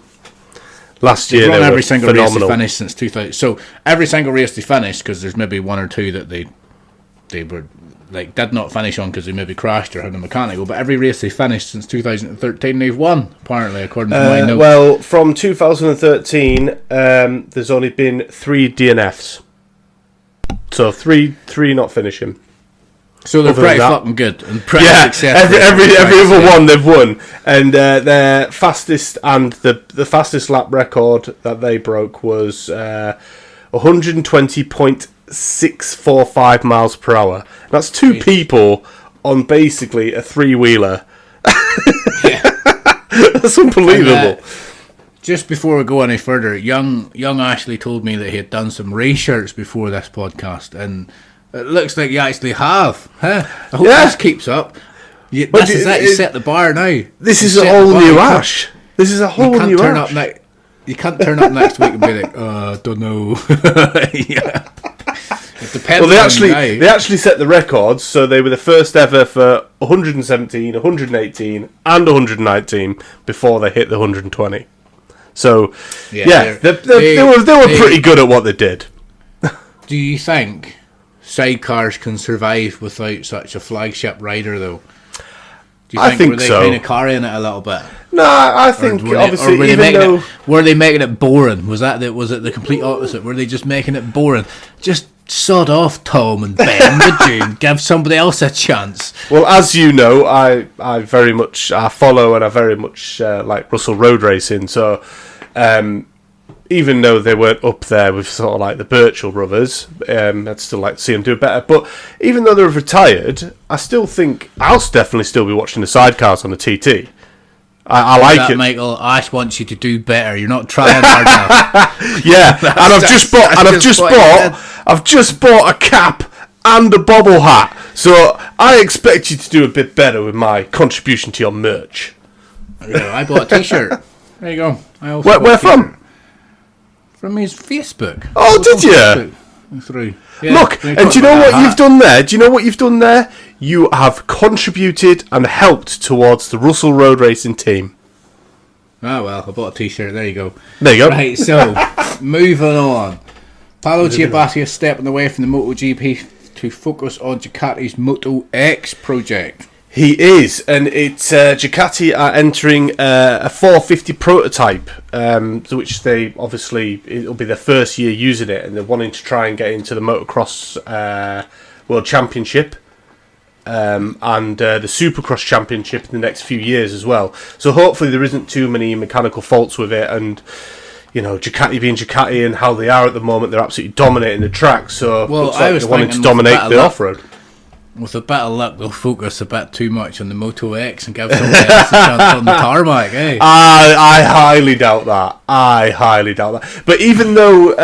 Last year, they won every single phenomenal. race they finished since 2000. So every single race they finished, because there's maybe one or two that they were did not finish on because they maybe crashed or had a mechanical, but every race they finished since 2013 they've won, apparently, according to my notes. Well, from 2013 there's only been 3 DNFs, so three not finishing. So they're pretty fucking good and pretty successful. Every other one they've won, and their fastest and the fastest lap record that they broke was 120.645 miles per hour. That's 2 people on basically a 3-wheeler. That's unbelievable. And, just before we go any further, young Ashley told me that he had done some race shirts before this podcast, and it looks like you actually have. Huh? I hope this keeps up. You set the bar now. This is a whole new Ash. This is a whole new Ash. You can't turn up next week and be like, don't know. Yeah. It depends. Well, they actually set the records, so they were the first ever for 117, 118, and 119 before they hit the 120. So, they were pretty good at what they did. Do you think sidecars can survive without such a flagship rider, though? Do you think were they kind of carrying it a little bit? No, I think obviously were they making it boring? Was it the complete opposite? Were they just making it boring? Just sod off, Tom and Ben, would you? Give somebody else a chance. Well, as you know, I very much follow and I very much like Russell Road Racing. So even though they weren't up there with sort of like the Birchall brothers, I'd still like to see them do better. But even though they're retired, I still think I'll definitely still be watching the sidecars on the TT. I like it, Michael. Ash wants you to do better. You're not trying hard enough. Yeah, and I've just bought a cap and a bobble hat. So I expect you to do a bit better with my contribution to your merch. Yeah, I bought a T-shirt. There you go. I also Where from? From his Facebook. Oh, did you? Through. Yeah, Look, and do you know what you've done there? Do you know what you've done there? You have contributed and helped towards the Russell Road Racing team. Oh, well, I bought a T-shirt. There you go. There you go. Right, so, moving on. Paolo Giabatti is stepping away from the MotoGP to focus on Ducati's Moto X project. He is, and it's Ducati are entering a 450 prototype, which they obviously, it'll be their first year using it, and they're wanting to try and get into the motocross World Championship and the Supercross Championship in the next few years as well. So hopefully there isn't too many mechanical faults with it, and you know, Ducati being Ducati and how they are at the moment, they're absolutely dominating the track. So looks like they're wanting to dominate the off-road. With a bit of luck, they'll focus a bit too much on the Moto X and give someone else a chance on the tarmac, eh? I highly doubt that. But even though...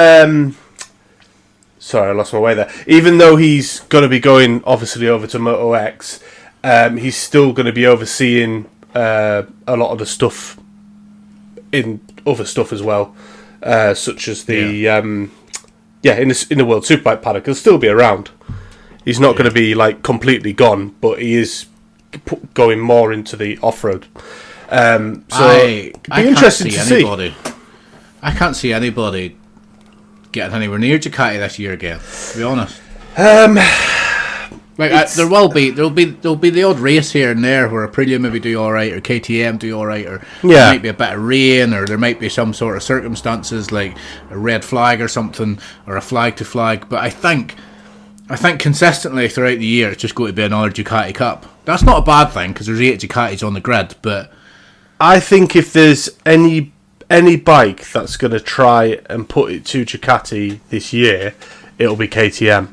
sorry, I lost my way there. Even though he's going to be going, obviously, over to Moto X, he's still going to be overseeing a lot of the stuff in other stuff as well, such as the... in the World Superbike paddock. He'll still be around. He's not going to be like completely gone, but he is going more into the off-road. So it'd be interesting to see. I can't see anybody getting anywhere near Ducati this year again. To be honest, there'll be the odd race here and there where Aprilia maybe do all right, or KTM do all right, or there might be a bit of rain, or there might be some sort of circumstances like a red flag or something, or a flag to flag. But I think consistently throughout the year it's just going to be another Ducati Cup. That's not a bad thing because there's 8 Ducatis on the grid, but I think if there's any bike that's going to try and put it to Ducati this year, it'll be KTM.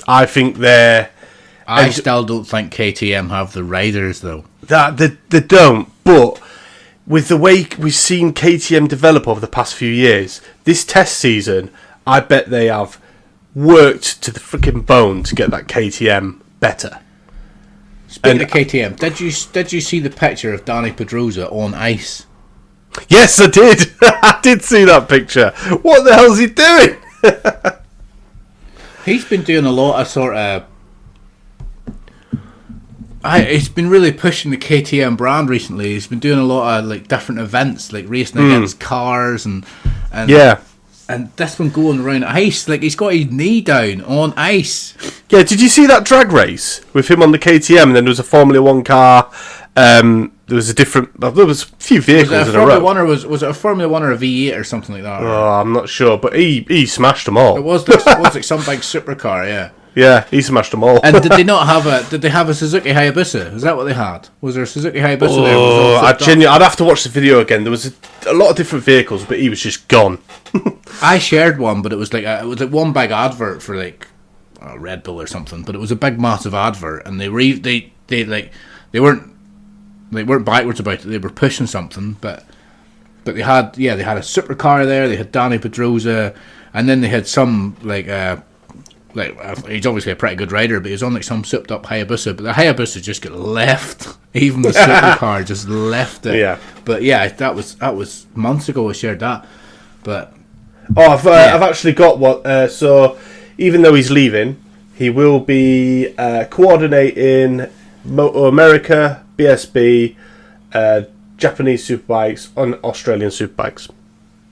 I think I still don't think KTM have the riders though. That they don't, but with the way we've seen KTM develop over the past few years, this test season, I bet they have worked to the freaking bone to get that KTM better. Speaking of KTM, did you see the picture of Dani Pedrosa on ice? Yes, I did. I did see that picture. What the hell's he doing? He's been doing a lot of sort of... he's been really pushing the KTM brand recently. He's been doing a lot of like different events, like racing against cars and yeah. And this one going around ice, like he's got his knee down on ice. Yeah, did you see that drag race with him on the KTM? And then there was a Formula One car. There was a few vehicles in a row. Was it a Formula One or a V8 or something like that? Oh, I'm not sure, but he smashed them all. It was like some big supercar, yeah. Yeah, he smashed them all. And did they have a Suzuki Hayabusa? Is that what they had? Was there a Suzuki Hayabusa there? Oh, I'd have to watch the video again. There was a lot of different vehicles, but he was just gone. I shared one, but it was like one big advert for like Red Bull or something. But it was a big, massive advert, and they weren't backwards about it. They were pushing something, but they had a supercar there. They had Dani Pedrosa, and then they had some he's obviously a pretty good rider, but he's on like some souped up Hayabusa. But the Hayabusa just got left. Even the supercar just left it. Yeah. But yeah, that was months ago. I shared that. But I've actually got what. So even though he's leaving, he will be coordinating Moto America, BSB, Japanese superbikes, and Australian superbikes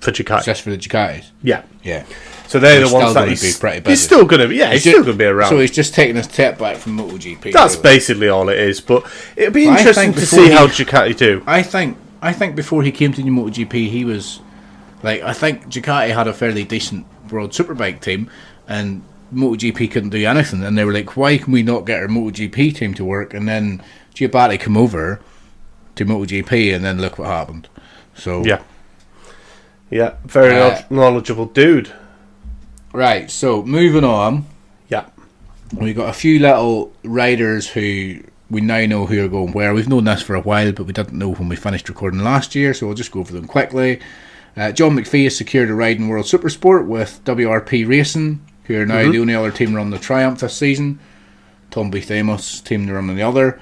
for Ducati. Just for the Ducatis. Yeah. Yeah. So they're the ones that he's still going to be. Yeah, he's still going to be around. So he's just taking a step back from MotoGP. That's basically all it is. But it'll be interesting to see how Ducati do. I think before he came to the MotoGP, he was like, I think Ducati had a fairly decent World Superbike team, and MotoGP couldn't do anything. And they were like, why can we not get our MotoGP team to work? And then Giabatti came over to MotoGP, and then look what happened. So yeah, very knowledgeable dude. Right, so moving on. Yeah. We've got a few little riders who we now know who are going where. We've known this for a while, but we didn't know when we finished recording last year, so we'll just go over them quickly. John McPhee has secured a ride in World Supersport with WRP Racing, who are now the only other team running the Triumph this season. Tom B. Thamos team to run on the other.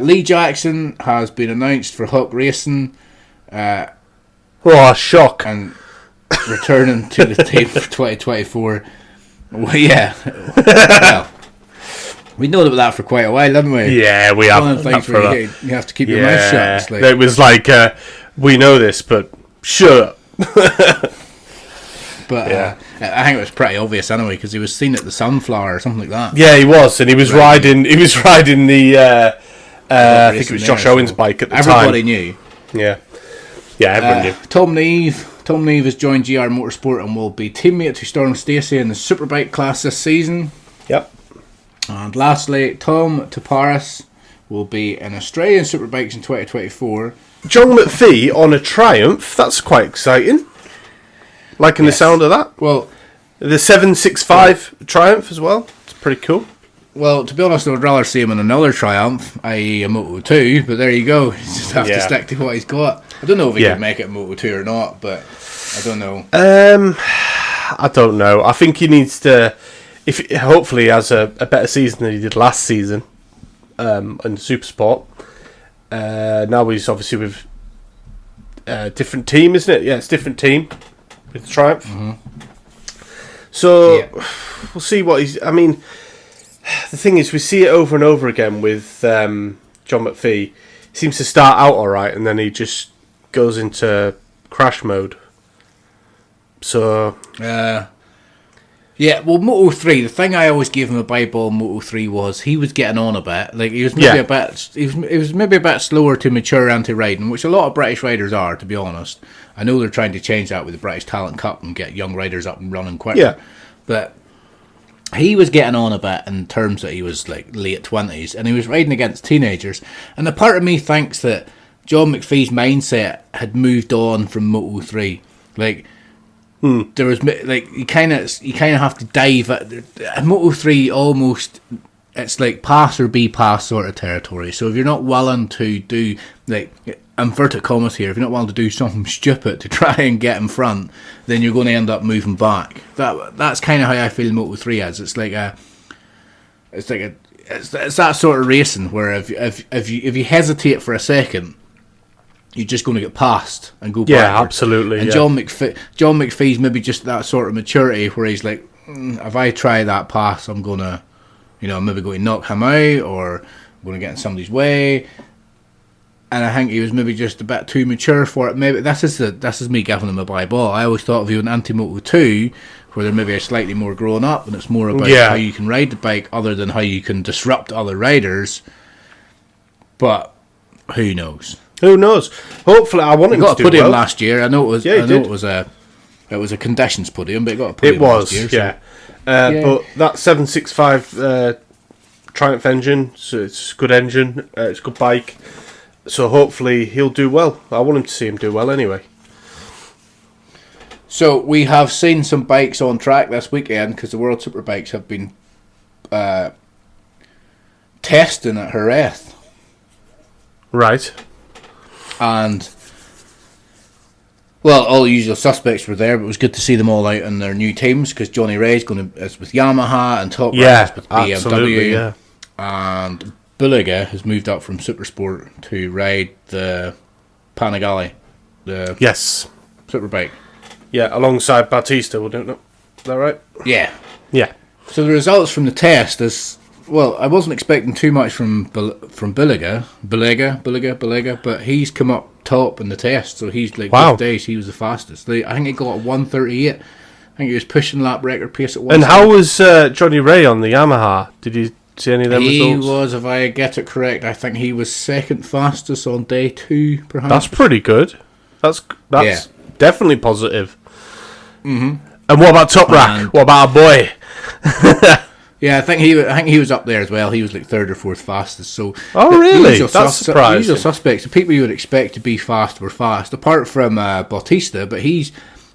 Lee Jackson has been announced for Huck Racing. Shock. And returning to the team for 2024. Well, yeah. Well, we known about that for quite a while, haven't we? Yeah, we have. One of the things where you have to keep your mouth shut. It was like, we know this, but shut up. But I think it was pretty obvious anyway, because he was seen at the Sunflower or something like that. Yeah, he was, and he was riding the. I think it was Josh Owen's bike at the time. Everybody knew. Yeah, everyone knew. Tom Neve has joined GR Motorsport and will be teammate to Storm Stacey in the Superbike class this season. Yep. And lastly, Tom Taparis will be in Australian Superbikes in 2024. John McPhee on a Triumph. That's quite exciting. Liking the sound of that. Well, the 765 Triumph as well. It's pretty cool. Well, to be honest, I would rather see him in another Triumph, i.e. a Moto 2, but there you go. You just have to stick to what he's got. I don't know if he can make it a Moto 2 or not, but I don't know. I don't know. I think he needs to... hopefully he has a better season than he did last season in Supersport. Now he's obviously with a different team, isn't it? Yeah, it's a different team with Triumph. Mm-hmm. So we'll see what he's... I mean, the thing is, we see it over and over again with John McPhee. He seems to start out all right, and then he just goes into crash mode. So... yeah, well, Moto 3, the thing I always gave him a Bible on Moto 3 was he was getting on a bit. Like, he was maybe he was maybe a bit slower to mature into riding, which a lot of British riders are, to be honest. I know they're trying to change that with the British Talent Cup and get young riders up and running quicker. Yeah. But he was getting on a bit in terms that he was like late 20s, and he was riding against teenagers. And a part of me thinks that John McPhee's mindset had moved on from Moto 3. Like... There was like you kind of have to dive at Moto 3. Almost, it's like pass or be pass sort of territory. So if you're not willing to do, like, inverted commas here, if you're not willing to do something stupid to try and get in front, then you're going to end up moving back. That's kind of how I feel Moto 3 is. It's that sort of racing where if you hesitate for a second, you're just going to get past and go back. Yeah, absolutely. And John McPhee's maybe just that sort of maturity where he's like, if I try that pass, I'm going to, I'm maybe going to knock him out, or I'm going to get in somebody's way. And I think he was maybe just a bit too mature for it. Maybe this is me giving him a bye ball. I always thought of you in Anti-Moto 2, where they're maybe slightly more grown up, and it's more about how you can ride the bike other than how you can disrupt other riders. But who knows? Who knows? Hopefully, I want him to do well. He got a podium last year. I know it was. Yeah, it was a conditions podium, but he got a podium last year. But that 765 Triumph engine, so it's a good engine. It's a good bike. So hopefully he'll do well. I want him to see him do well anyway. So we have seen some bikes on track this weekend because the World Superbikes have been testing at Jerez. Right. And, well, all the usual suspects were there, but it was good to see them all out in their new teams because Johnny Ray's is with Yamaha and Top Rat is with BMW. And Bulliga has moved up from Supersport to ride the Panigale, the Superbike. Yeah, alongside Batista, wouldn't it? Is that right? Yeah. Yeah. So the results from the test is... Well, I wasn't expecting too much from Bulliga, but he's come up top in the test, so he's like, both days he was the fastest. I think he got 1:38. I think he was pushing lap record pace at 1:38. And how was Johnny Ray on the Yamaha? Did you see any of them results? He was, if I get it correct, I think he was second fastest on day 2, perhaps. That's pretty good. That's definitely positive. Mm-hmm. And what about Top Rack? What about our boy? Yeah, I think he was up there as well. He was like third or fourth fastest. So, really? That's surprising. The usual suspects, the people you would expect to be fast, were fast. Apart from Bautista, but do you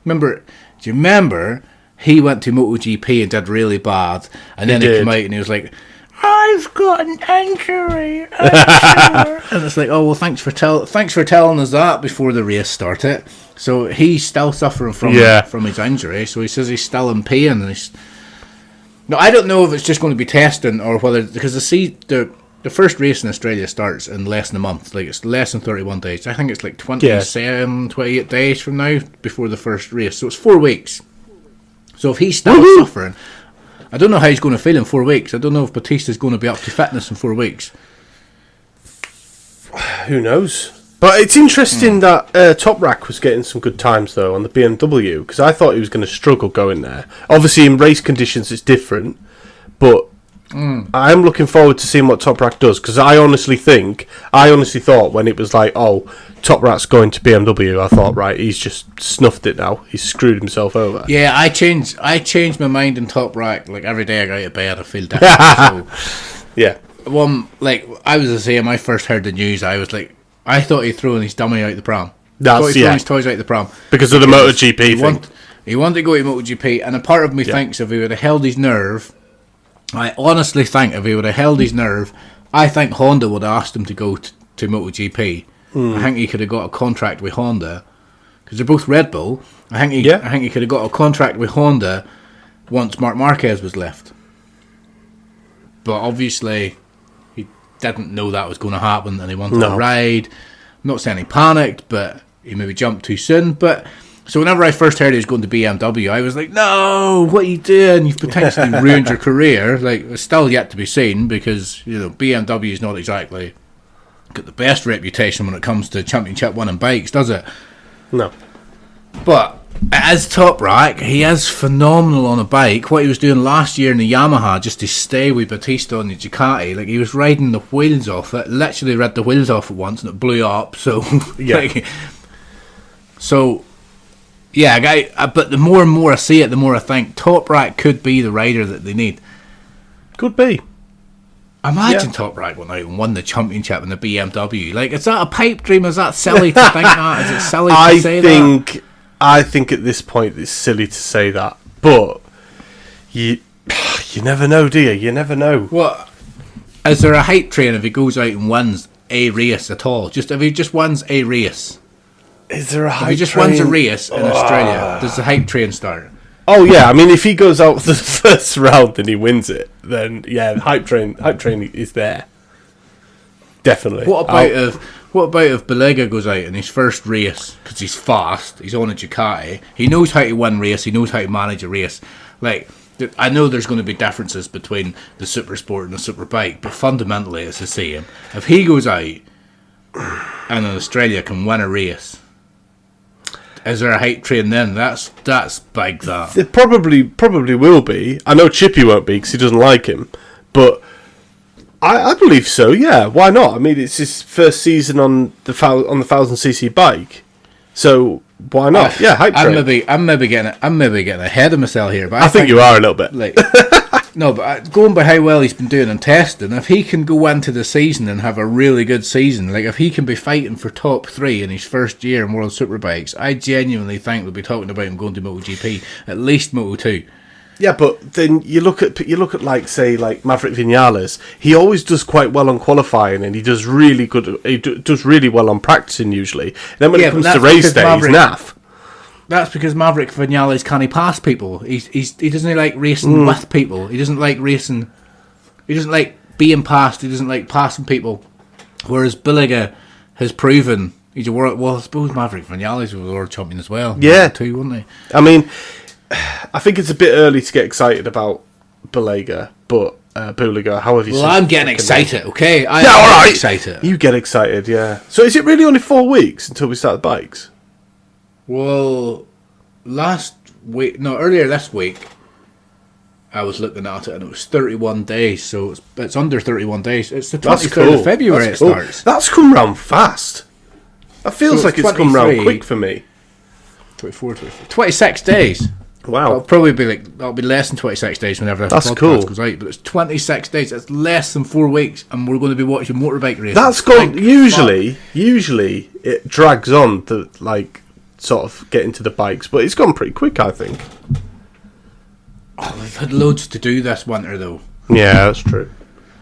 remember? He went to MotoGP and did really bad, and then he came out and he was like, "I've got an injury." And it's like, oh well, thanks for telling us that before the race started. So he's still suffering from his injury. So he says he's still in pain, and No, I don't know if it's just going to be testing or whether, because the first race in Australia starts in less than a month. Like, it's less than 31 days. I think it's like 28 days from now before the first race. So it's 4 weeks. So if he's still suffering, I don't know how he's going to feel in 4 weeks. I don't know if Batista's going to be up to fitness in 4 weeks. Who knows? But it's interesting that Toprak was getting some good times, though, on the BMW, because I thought he was going to struggle going there. Obviously, in race conditions, it's different, but I'm looking forward to seeing what Toprak does, because I honestly thought when it was like, oh, Toprak's going to BMW, I thought, right, he's just snuffed it now. He's screwed himself over. Yeah, I changed my mind in Toprak. Like, every day I got out of bed, I feel different. So, yeah. Like, I was the same. I first heard the news, I was like, I thought he'd thrown his dummy out the pram. Thrown his toys out the pram. Because of the MotoGP thing. He wanted to go to MotoGP, and a part of me thinks if he would have held his nerve, I honestly think if he would have held his nerve, I think Honda would have asked him to go to MotoGP. I think he could have got a contract with Honda, because they're both Red Bull. I think he could have got a contract with Honda once Marc Marquez was left. But obviously, didn't know that was going to happen, and he wanted to ride. I'm not saying he panicked, but he maybe jumped too soon. But so whenever I first heard he was going to BMW, I was like, no, what are you doing? You've potentially ruined your career. Like, it's still yet to be seen, because BMW is not exactly got the best reputation when it comes to championship winning bikes, does it? No. But as Toprak, he is phenomenal on a bike. What he was doing last year in the Yamaha, just to stay with Batista on the Ducati, like, he was riding the wheels off it. Literally read the wheels off it once and it blew up. So, but the more and more I see it, the more I think Toprak could be the rider that they need. Could be. Imagine Toprak went out and won the championship in the BMW. Like, is that a pipe dream? Is that silly to think that? Is it silly to say that? I think at this point it's silly to say that, but you never know, do you? You never know. What is there a hype train if he goes out and wins a race at all? Just if he just wins a race, is there a hype train? If he just wins a race in Australia, does the hype train start? Oh yeah, I mean, if he goes out the first round and he wins it, then yeah, the hype train is there. Definitely. What about if Balega goes out in his first race, because he's fast, he's on a Ducati, he knows how to win race, he knows how to manage a race. Like, I know there's going to be differences between the super sport and the super bike, but fundamentally it's the same. If he goes out and in Australia can win a race, is there a hype train then? That's big, that. It probably will be. I know Chippy won't be because he doesn't like him, but I believe so. Yeah, why not? I mean, it's his first season on the 1000cc bike, so why not? Yeah, hype train. I'm maybe getting ahead of myself here, but I think you are a little bit. Like, no, but going by how well he's been doing in testing, if he can go into the season and have a really good season, like if he can be fighting for top 3 in his first year in World Superbikes, I genuinely think we'll be talking about him going to MotoGP, at least Moto2. Yeah, but then you look at like, say, like Maverick Vinales. He always does quite well on qualifying, and he does really good. He does really well on practicing usually. And then when it comes to race day, he's naff. That's because Maverick Vinales can't pass people. He doesn't like racing with people. He doesn't like racing. He doesn't like being passed. He doesn't like passing people. Whereas Balega has proven he's a world. Well, I suppose Maverick Vinales was a world champion as well. Yeah, too, wasn't he? I mean, I think it's a bit early to get excited about Balega, but Balega, however you say. Well, I'm getting excited. Okay, all right. Excited. You get excited, yeah. So is it really only 4 weeks until we start the bikes? Well, earlier this week, I was looking at it and it was 31 days, so it's under 31 days. It's the 23rd of February it starts. That's come round fast. It feels like it's come round quick for me. 24, 26 days. Wow. That'll be less than 26 days whenever the podcast goes out, but it's 26 days. It's less than 4 weeks, and we're going to be watching motorbike races. That's gone. Usually it drags on to, like, sort of get into the bikes, but it's gone pretty quick, I think. Oh, we've had loads to do this winter, though. Yeah, that's true.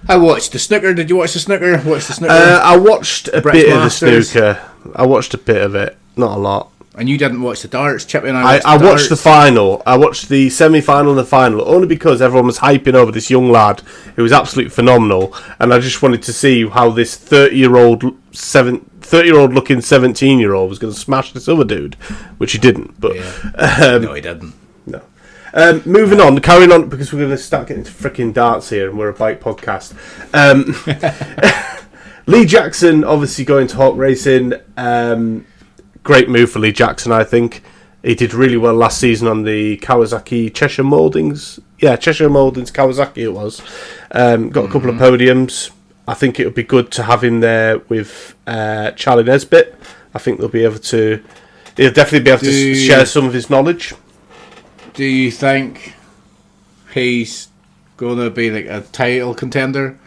I watched the snooker. Did you watch the snooker? I watched a bit of the snooker. I watched a bit of it, not a lot. And you didn't watch the darts. Chippy and I watched the final. I watched the semi-final and the final only because everyone was hyping over this young lad who was absolutely phenomenal, and I just wanted to see how this 30-year-old looking 17-year-old was going to smash this other dude, which he didn't. But no, he didn't. No. Moving on, carrying on, because we're going to start getting into freaking darts here, and we're a bike podcast. Lee Jackson obviously going to Hawk Racing. Great move for Lee Jackson, I think. He did really well last season on the Kawasaki Cheshire Mouldings. Yeah, Cheshire Mouldings Kawasaki it was. Got a couple of podiums. I think it would be good to have him there with Charlie Nesbitt. I think he'll definitely be able to share some of his knowledge. Do you think he's going to be like a title contender?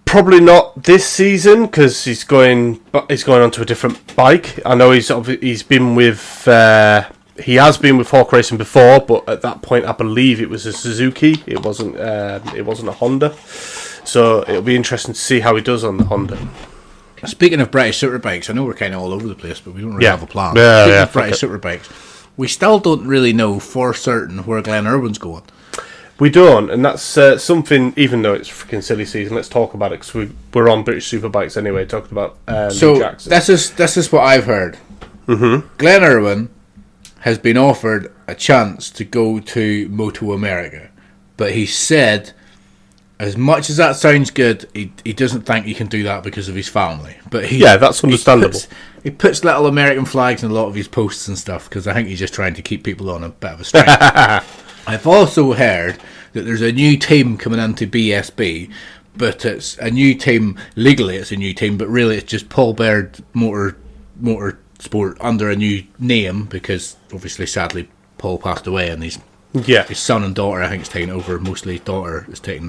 Probably not this season because he's going onto a different bike. I know he has been with Hawk Racing before, but at that point I believe it was a Suzuki. It wasn't a Honda. So it'll be interesting to see how he does on the Honda. Speaking of British Superbikes, I know we're kind of all over the place, but we don't really have a plan. Speaking of British Superbikes, we still don't really know for certain where Glenn Irwin's going. We don't, and that's something, even though it's freaking silly season, let's talk about it, because we're on British Superbikes anyway, talking about Lee Jackson. This is what I've heard. Mm-hmm. Glenn Irwin has been offered a chance to go to Moto America, but he said, as much as that sounds good, he doesn't think he can do that because of his family. But that's understandable. He puts little American flags in a lot of his posts and stuff, because I think he's just trying to keep people on a bit of a string. I've also heard that there's a new team coming into BSB, but it's a new team. Legally, it's a new team, but really, it's just Paul Baird Motorsport under a new name because, obviously, sadly, Paul passed away, and his son and daughter, I think, is taking over. Mostly, his daughter is taking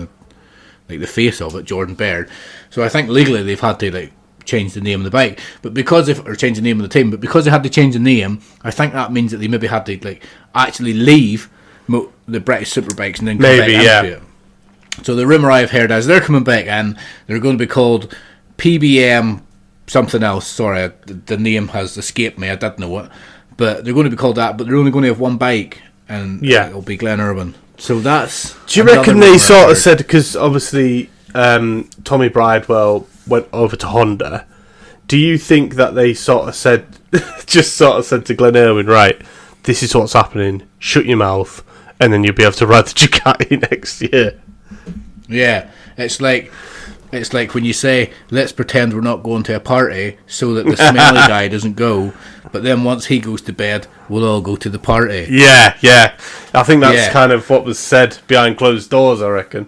the face of it, Jordan Baird. So I think legally they've had to change the name of the bike, or change the name of the team. But because they had to change the name, I think that means that they maybe had to actually leave the British Superbikes and then come back into it. So the rumour I've heard is they're coming back in. They're going to be called PBM something else. Sorry, the name has escaped me. I didn't know it, but they're going to be called that. But they're only going to have one bike, and it'll be Glenn Irwin. So that's. Do you reckon they sort of said, because obviously Tommy Bridewell went over to Honda? Do you think that they sort of said to Glenn Irwin, right, this is what's happening, shut your mouth, and then you'll be able to ride the Ducati next year? Yeah, it's like when you say, let's pretend we're not going to a party so that the smelly guy doesn't go, but then once he goes to bed, we'll all go to the party. Yeah. I think that's kind of what was said behind closed doors, I reckon.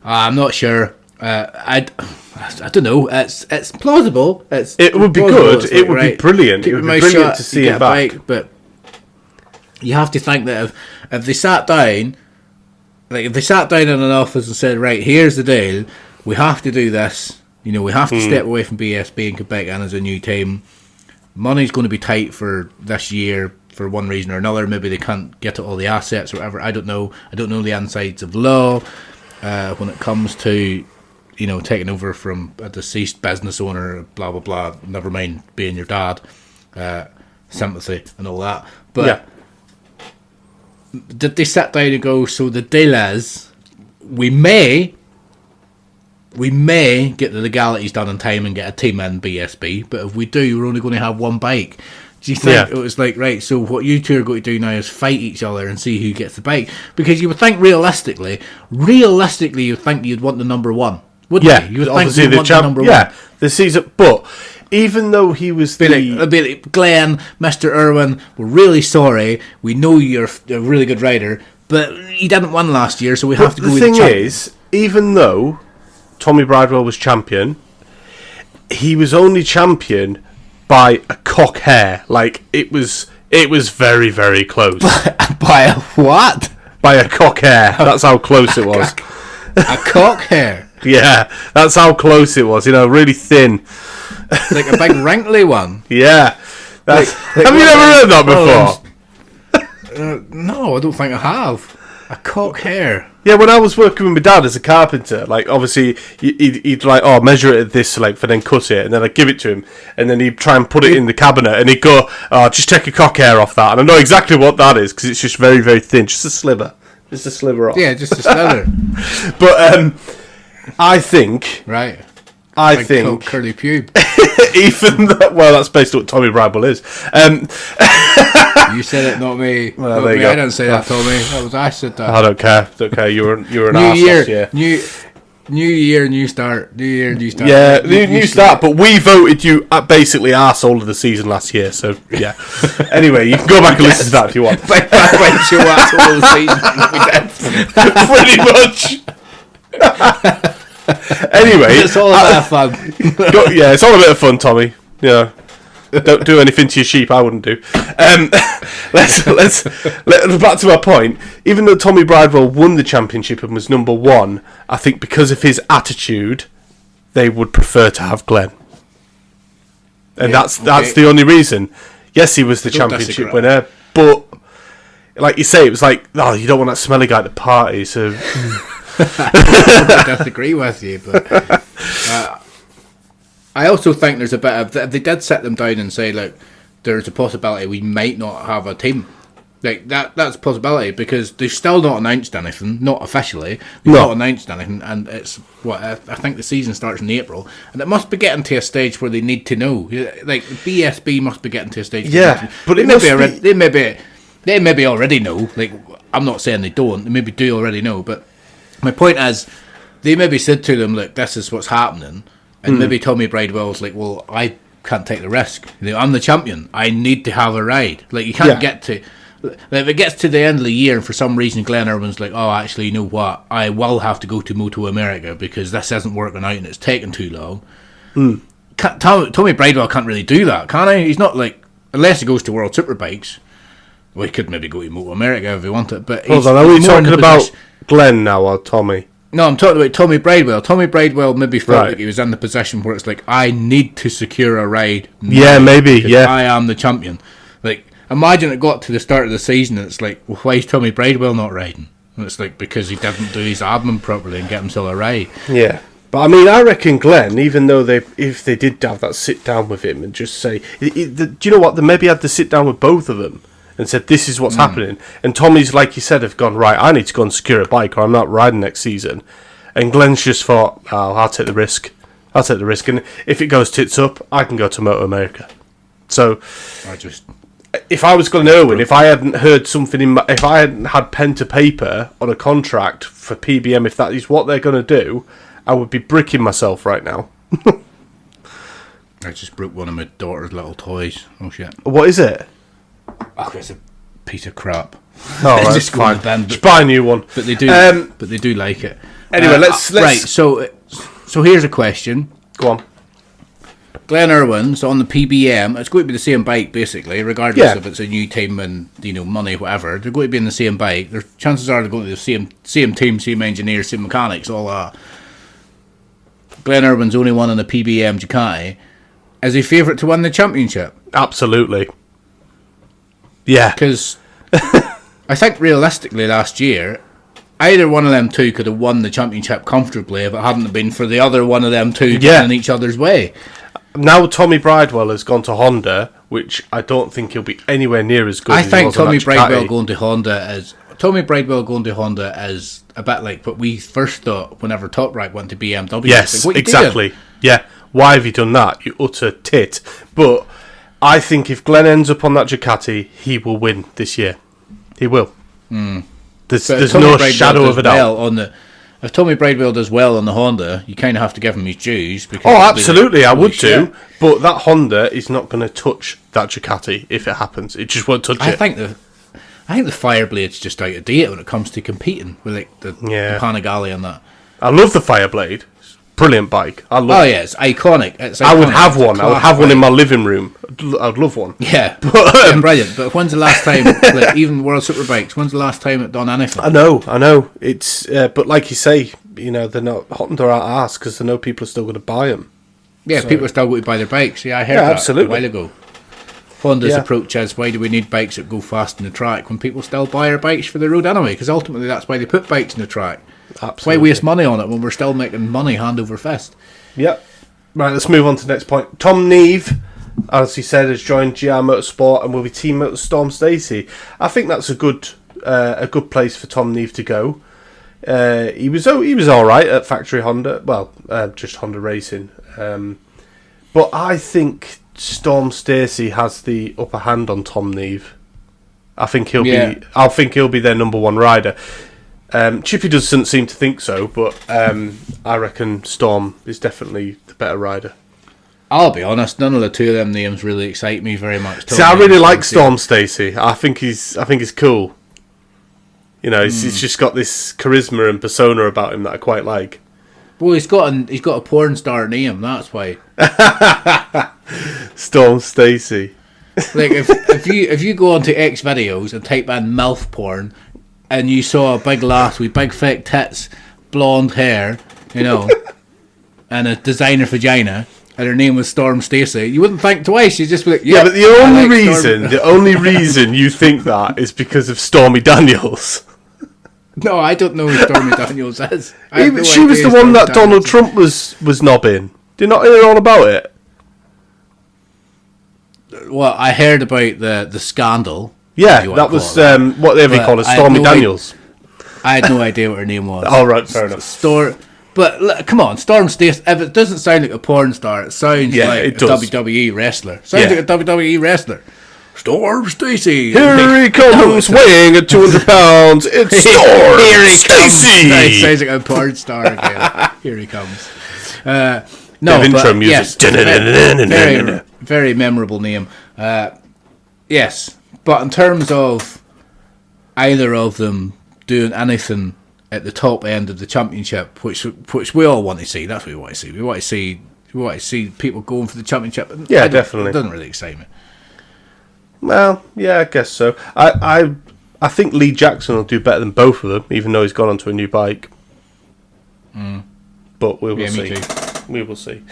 I'm not sure. I don't know. It's plausible. It would be good. It would be brilliant. It would be brilliant to see it back. Bike, but you have to think that if they sat down, in an office and said, right, here's the deal, we have to do this. We have to step away from BSB and come back in as a new team. Money's going to be tight for this year for one reason or another. Maybe they can't get to all the assets or whatever. I don't know. I don't know the insides of the law when it comes to taking over from a deceased business owner, blah blah blah. Never mind being your dad, sympathy and all that. But did they sit down and go, so the deal is we may get the legalities done in time and get a team in BSB, but if we do, we're only going to have one bike. Do you think it was like, right, so what you two are going to do now is fight each other and see who gets the bike? Because you would think realistically you'd think you'd want the number one, wouldn't you? You would think you'd want the number one. The season, but even though he was be like, Glenn, Mr. Irwin, we're really sorry. We know you're a really good rider, but he didn't win last year, so we have to go with the champion. The thing is, even though Tommy Bridewell was champion, he was only champion by a cock hair. It was very, very close. By a what? By a cock hair. That's how close it was. A cock hair? Yeah, that's how close it was. Really thin. Like a big wrinkly one? Yeah. Have you never heard that before? No, I don't think I have. A cock hair. Yeah, when I was working with my dad as a carpenter, like obviously he'd like measure it at this like for then cut it, and then I'd give it to him, and then he'd try and put it in the cabinet, and he'd go, "Oh, just take a cock hair off that," and I know exactly what that is because it's just very very thin, just a sliver off. Yeah, just a sliver. But I think right. I think curly pube. even that's based on what Tommy Bridewell is. You said it, not me. Well, not there you me. go. I didn't say that, Tommy. That was I said that. I don't care. You were an New arse year, last year. New year, new start. New year, new start. Yeah, new start. But we voted you basically arsehole of the season last year. So yeah. Anyway, you can go back and listen to that if you want. Back you arsehole of the season. Pretty much. Anyway, it's all a bit of fun. It's all a bit of fun, Tommy. Yeah. Don't do anything to your sheep. I wouldn't do. Let's back to my point. Even though Tommy Bridewell won the championship and was number one, I think because of his attitude, they would prefer to have Glenn, and that's the only reason. Yes, he was the championship winner, but like you say, it was like, oh, you don't want that smelly guy at the party, so. I disagree with you, but I also think there's a bit of. They did sit them down and say, look, there's a possibility we might not have a team. Like that's a possibility because they've still not announced anything, not officially. They've not announced anything, and it's I think the season starts in April, and it must be getting to a stage where they need to know. Like BSB must be getting to a stage. Yeah, but they maybe already know. Like I'm not saying they don't. They maybe do already know, but my point is, they maybe said to them, look, this is what's happening, and maybe Tommy Bridewell's like, well, I can't take the risk. I'm the champion. I need to have a ride. Like you can't get to. If it gets to the end of the year and for some reason Glenn Irwin's like, oh, actually, you know what? I will have to go to Moto America because this isn't working out and it's taking too long. Tommy Bridewell can't really do that, can he? He's not like, unless he goes to World Superbikes. Well, he could maybe go to Moto America if he wanted. But hold on, are we talking about Glenn now or Tommy? No, I'm talking about Tommy Bridewell. Tommy Bridewell maybe felt like he was in the position where it's like, I need to secure a ride. Yeah, maybe, yeah. I am the champion. Like, imagine it got to the start of the season and it's like, well, why is Tommy Bridewell not riding? And it's like, because he didn't do his admin properly and get himself a ride. Yeah. But I mean, I reckon Glenn, even though if they did have that sit down with him and just say, do you know what, they maybe had to sit down with both of them and said, this is what's happening. And Tommy's, like you said, have gone, right, I need to go and secure a bike or I'm not riding next season. And Glenn's just thought, oh, I'll take the risk. And if it goes tits up, I can go to Moto America. So, if I was Glenn Irwin, if I hadn't heard something if I hadn't had pen to paper on a contract for PBM, if that is what they're going to do, I would be bricking myself right now. I just broke one of my daughter's little toys. Oh shit! What is it? Oh, it's a piece of crap. Oh, that's fine. Just buy a new one. But they do. But they do like it. Anyway, let's right. So here's a question. Go on. Glenn Irwin's on the PBM. It's going to be the same bike, basically, regardless if it's a new team and money, whatever. They're going to be in the same bike. There's chances are they're going to be the same team, same engineers, same mechanics, all that. Glenn Irwin's only one on the PBM Ducati. Is he favourite to win the championship? Absolutely. Yeah, because I think realistically last year, either one of them two could have won the championship comfortably if it hadn't been for the other one of them two getting in each other's way. Now Tommy Bridewell has gone to Honda, which I don't think he'll be anywhere near as good. I think Tommy Bridewell going to Honda is a bit like what we first thought whenever Top Rack went to BMW. Yes, like, exactly. Yeah, why have you done that? You utter tit. But I think if Glenn ends up on that Ducati, he will win this year. He will. There's no shadow of a doubt. If Tommy Bridewell does well on the Honda, you kind of have to give him his dues. Because absolutely, I would do. But that Honda is not going to touch that Ducati if it happens. It just won't touch it. I think the Fireblade's just out of date when it comes to competing with like the Panigale and that. I love the Fireblade. Brilliant bike. It's iconic. I would have one. I would have one in my living room. I'd love one. Yeah, but brilliant. But when's the last time, like, even World Superbikes, when's the last time it done anything? I know. It's but like you say, they're not hot their ass because they know people are still going to buy them. Yeah, so people are still going to buy their bikes. Yeah, I heard that absolutely a while ago. Honda's approach is, why do we need bikes that go fast in the track when people still buy our bikes for the road anyway? Because ultimately that's why they put bikes in the track. Absolutely. Why waste money on it when we're still making money hand over fist? Yep. Right, let's move on to the next point. Tom Neve, as he said, has joined GR Motorsport and will be teaming up with Storm Stacey. I think that's a good place for Tom Neve to go. He was all right at Factory Honda, well, just Honda Racing. But I think Storm Stacey has the upper hand on Tom Neve. I think he'll be their number one rider. Chippy doesn't seem to think so, but I reckon Storm is definitely the better rider. I'll be honest, none of the two of them names really excite me very much. See, I really like Storm Stacey. I think he's cool. You know, he's just got this charisma and persona about him that I quite like. Well, he's got a porn star name. That's why. Storm Stacey. Like if you go onto X videos and type in MILF porn, and you saw a big lass with big fake tits, blonde hair, you know, and a designer vagina, and her name was Storm Stacey, you wouldn't think twice. You'd just be like, yeah. But the only reason you think that is because of Stormy Daniels. No, I don't know who Stormy Daniels is. She was the one that Donald Trump was knobbing. Did you not hear all about it? Well, I heard about the scandal. Yeah, that was whatever you call it, Stormy Daniels. I had no idea what her name was. All right, fair enough. But come on, Storm Stacey. If it doesn't sound like a porn star, it sounds like a WWE wrestler. Sounds like a WWE wrestler. Storm Stacey. Here he comes, weighing at 200 pounds. It's Storm Stacey. It sounds like a porn star again. Here he comes. Intro music. Yes, very memorable name. Yes, but in terms of either of them doing anything at the top end of the championship, which we all want to see. That's what we want to see. We want to see people going for the championship. Yeah, definitely. It doesn't really excite me. Well, yeah, I guess so. I think Lee Jackson will do better than both of them, even though he's gone onto a new bike. But we will see. We will see.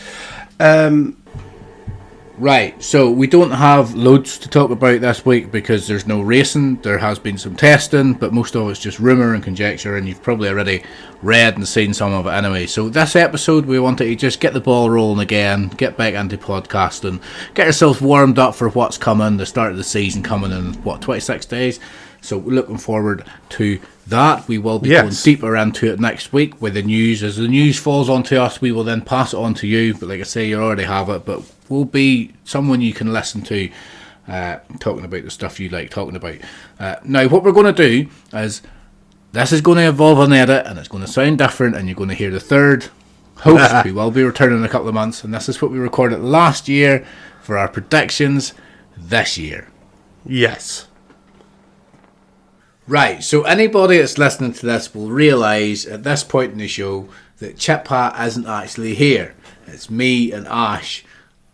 Right, so we don't have loads to talk about this week because there's no racing. There has been some testing, but most of it's just rumour and conjecture, and you've probably already read and seen some of it anyway. So this episode, we wanted to just get the ball rolling again, get back into podcasting, get ourselves warmed up for what's coming, the start of the season coming in, 26 days? So we're looking forward to that. We will be going deeper into it next week with the news. As the news falls onto us, we will then pass it on to you. But like I say, you already have it. But we'll be someone you can listen to talking about the stuff you like talking about. Now, what we're going to do is this is going to evolve on edit, and it's going to sound different, and you're going to hear the third host who will be returning in a couple of months. And this is what we recorded last year for our predictions this year. Yes. Right, so anybody that's listening to this will realise at this point in the show that Chip Hat isn't actually here. It's me and Ash.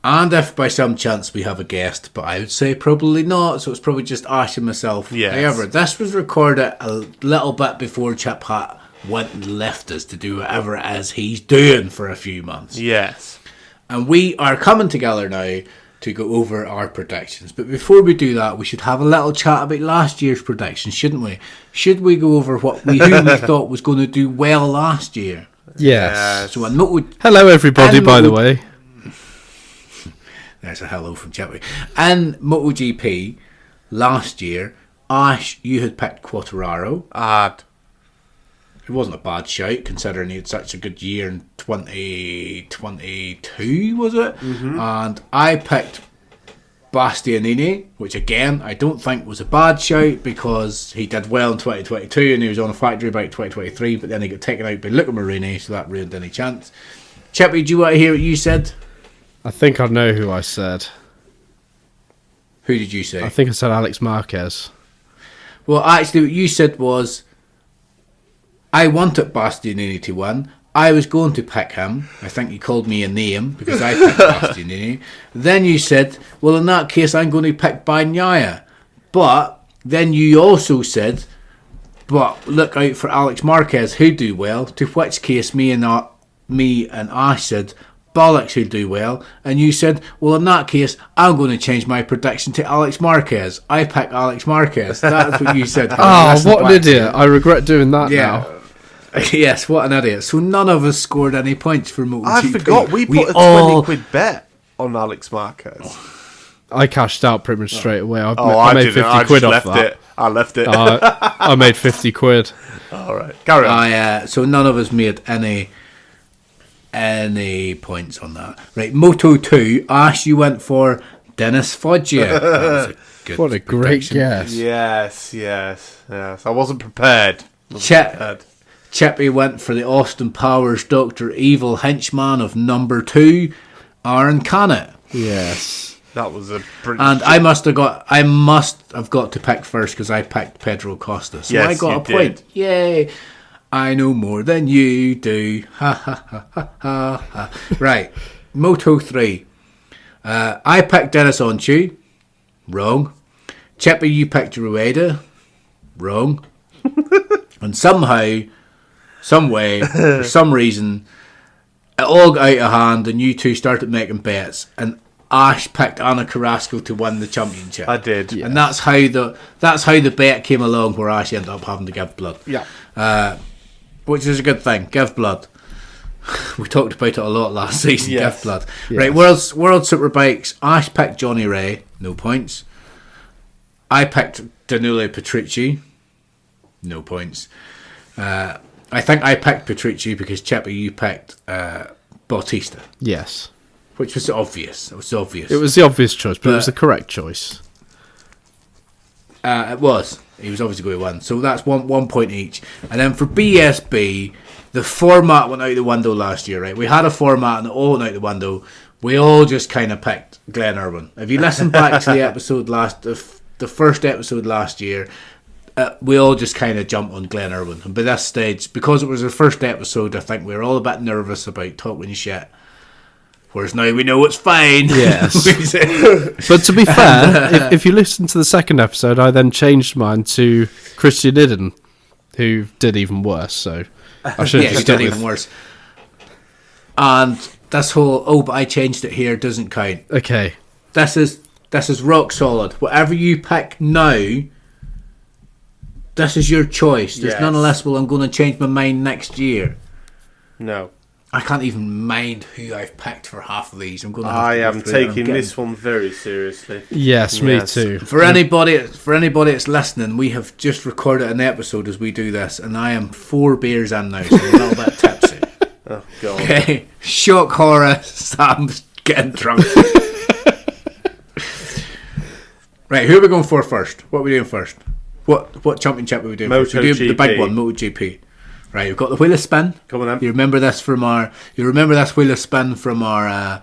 And if by some chance we have a guest, but I would say probably not, so it's probably just Ash and myself. Yes. However, this was recorded a little bit before Chip Hat went and left us to do whatever it is he's doing for a few months. Yes. And we are coming together now to go over our predictions. But before we do that, we should have a little chat about last year's predictions, shouldn't we? Should we go over who we thought was going to do well last year? Yes. So hello, everybody, by the way. There's a hello from Chippy. And MotoGP last year, Ash, you had picked Quartararo. It wasn't a bad shout, considering he had such a good year in 2022, was it? Mm-hmm. And I picked Bastianini, which again, I don't think was a bad shout because he did well in 2022 and he was on a factory bike 2023, but then he got taken out by Luca Marini, so that ruined any chance. Chippy, do you want to hear what you said? I think I know who I said. Who did you say? I think I said Alex Marquez. Well, actually, what you said was, I wanted Bastianini to win. I was going to pick him. I think you called me a name because I picked Bastianini. Then you said, well, in that case, I'm going to pick Bagnaia. But then you also said, but look out for Alex Marquez, who do well. To which case, me and Ash said, bollocks who'll do well. And you said, well, in that case, I'm going to change my prediction to Alex Marquez. I picked Alex Marquez. That's what you said. Oh, what an idiot. I regret doing that now. Yes, what an idiot. So none of us scored any points for MotoGP. I forgot we put a 20 quid bet on Alex Marquez. I cashed out pretty much straight away. I made 50 quid off that. I left it. I made 50 quid. All right, carry on. So none of us made any points on that. Right, Moto 2, Ash, you went for Dennis Foggia. What a great guess. Yes. I wasn't prepared. Chippy went for the Austin Powers Dr. Evil henchman of number 2, Aaron Canet. Yes. That was a pretty. And I must have got to pick first because I picked Pedro Costa. So yes, I got a point. Yay! I know more than you do. Ha ha ha ha ha ha. Right, Moto 3. I picked Dennis Onchu. Wrong. Chippy, you picked Rueda. Wrong. And somehow, some way, for some reason, it all got out of hand and you two started making bets. And Ash picked Anna Carrasco to win the championship. I did. And that's how the bet came along where Ash ended up having to give blood. Yeah. Which is a good thing. Give blood. We talked about it a lot last season. Yes. Give blood. Yes. Right, World Superbikes. Ash picked Johnny Ray. No points. I picked Danilo Petrucci. No points. I think I picked Petrucci because Chippy, you picked Bautista. Yes. Which was obvious. It was obvious. It was the obvious choice, but it was the correct choice. It was. He was obviously going to win. So that's one point each. And then for BSB, the format went out the window last year, right? We had a format and it all went out the window. We all just kind of picked Glenn Irwin. If you listen back to the episode the first episode last year, we all just kind of jumped on Glenn Irwin. And by this stage, because it was the first episode, I think we were all a bit nervous about talking shit. Whereas now we know it's fine. Yes. But to be fair, if you listen to the second episode, I then changed mine to Christian Idden, who did even worse. So I should have just did done even worse. And this whole but I changed it here doesn't count. Okay. This is rock solid. Whatever you pick now, this is your choice. There's none of this. Well, I'm going to change my mind next year. No. I can't even mind who I've picked for half of these. I am taking this one very seriously. Yes, me too. For anybody that's listening, we have just recorded an episode as we do this, and I am 4 beers in now, so I'm a little bit tipsy. Oh God! Okay, shock horror. Sam's getting drunk. Right, who are we going for first? What are we doing first? What championship are we doing first? We're doing the big one, MotoGP. Right, we've got the wheel of spin. Coming up. You remember this wheel of spin from our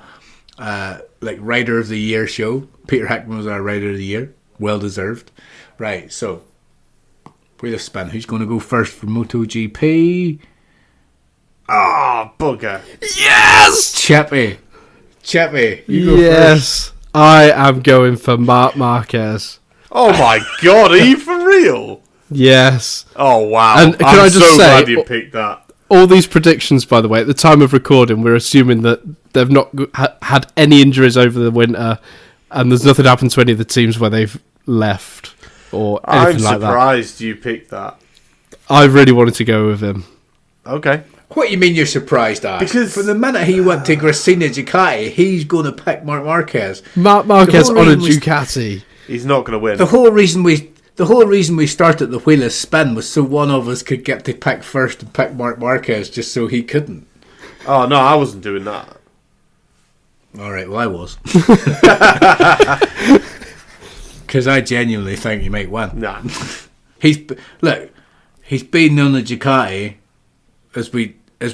Rider of the Year show. Peter Hickman was our Rider of the Year. Well deserved. Right, so wheel of spin. Who's going to go first for MotoGP? Ah, bugger. Yes! Chippy, you go first. I am going for Marc Marquez. Oh my God, are you for real? Yes. Oh wow! And can I just say, glad you picked that. All these predictions, by the way, at the time of recording, we're assuming that they've not had any injuries over the winter, and there's nothing happened to any of the teams where they've left or anything like that. I'm surprised you picked that. I really wanted to go with him. Okay. What do you mean you're surprised, Ash? Because from the minute he went to Gracina Ducati, he's going to pick Marc Marquez. Marc Marquez on a Ducati. He's not going to win. The whole reason we started the wheel of spin was so one of us could get to pick first and pick Marc Marquez, just so he couldn't. Oh no, I wasn't doing that. All right, well I was, because I genuinely think he might win. Nah. He's been on the Ducati as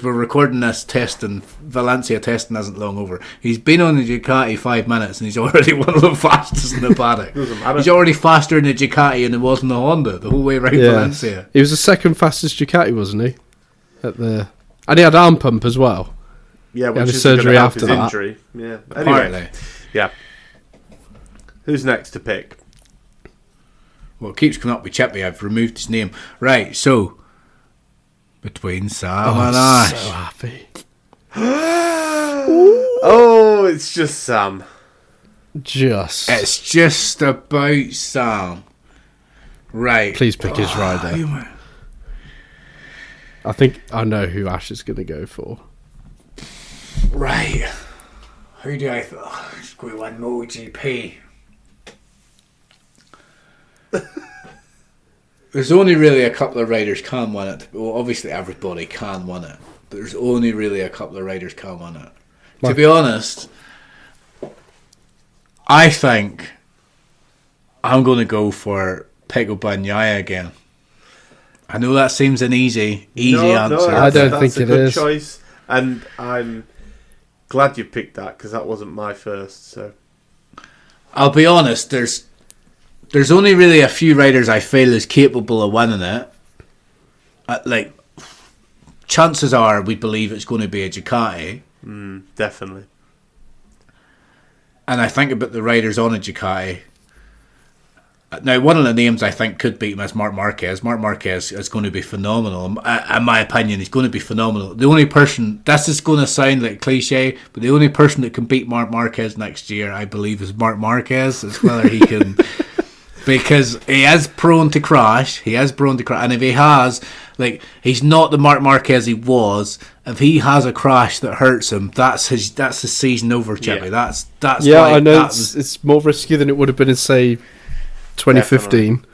we're recording this testing. Valencia testing isn't long over. He's been on the Ducati 5 minutes and he's already one of the fastest in the paddock. Doesn't matter. He's already faster in the Ducati than he was in the Honda the whole way around Valencia. He was the second fastest Ducati, wasn't he? And he had arm pump as well. Yeah, he had which a is surgery help after his that. Injury. Yeah. Apparently. Anyway, yeah. Who's next to pick? Well, it keeps coming up with Chippy. I've removed his name. Right, so between Sam and Ash. So happy. Oh, it's just Sam. It's just about Sam. Right. Please pick his rider. I think I know who Ash is going to go for. Right. Who do I... Let's go with one MotoGP. There's only really a couple of riders can win it. Well, obviously everybody can win it. But there's only really a couple of riders can win it. To be honest, I think I'm going to go for Pecco Bagnaia again. I know that seems an easy answer. No, I don't think that's a it good is. choice, and I'm glad you picked that because that wasn't my first. So I'll be honest. There's only really a few riders I feel is capable of winning it. Chances are we believe it's going to be a Ducati. Definitely. And I think about the riders on a Ducati. Now, one of the names I think could beat him is Marc Marquez. Marc Marquez is going to be phenomenal. In my opinion, he's going to be phenomenal. The only person, this is going to sound like cliche, but the only person that can beat Marc Marquez next year, I believe, is Marc Marquez. It's whether he can... Because he is prone to crash. And if he has... he's not the Marc Marquez he was. If he has a crash that hurts him, that's his season over, Chippy. Yeah. That's Yeah, I know it's more risky than it would have been in, say, 2015. Definitely.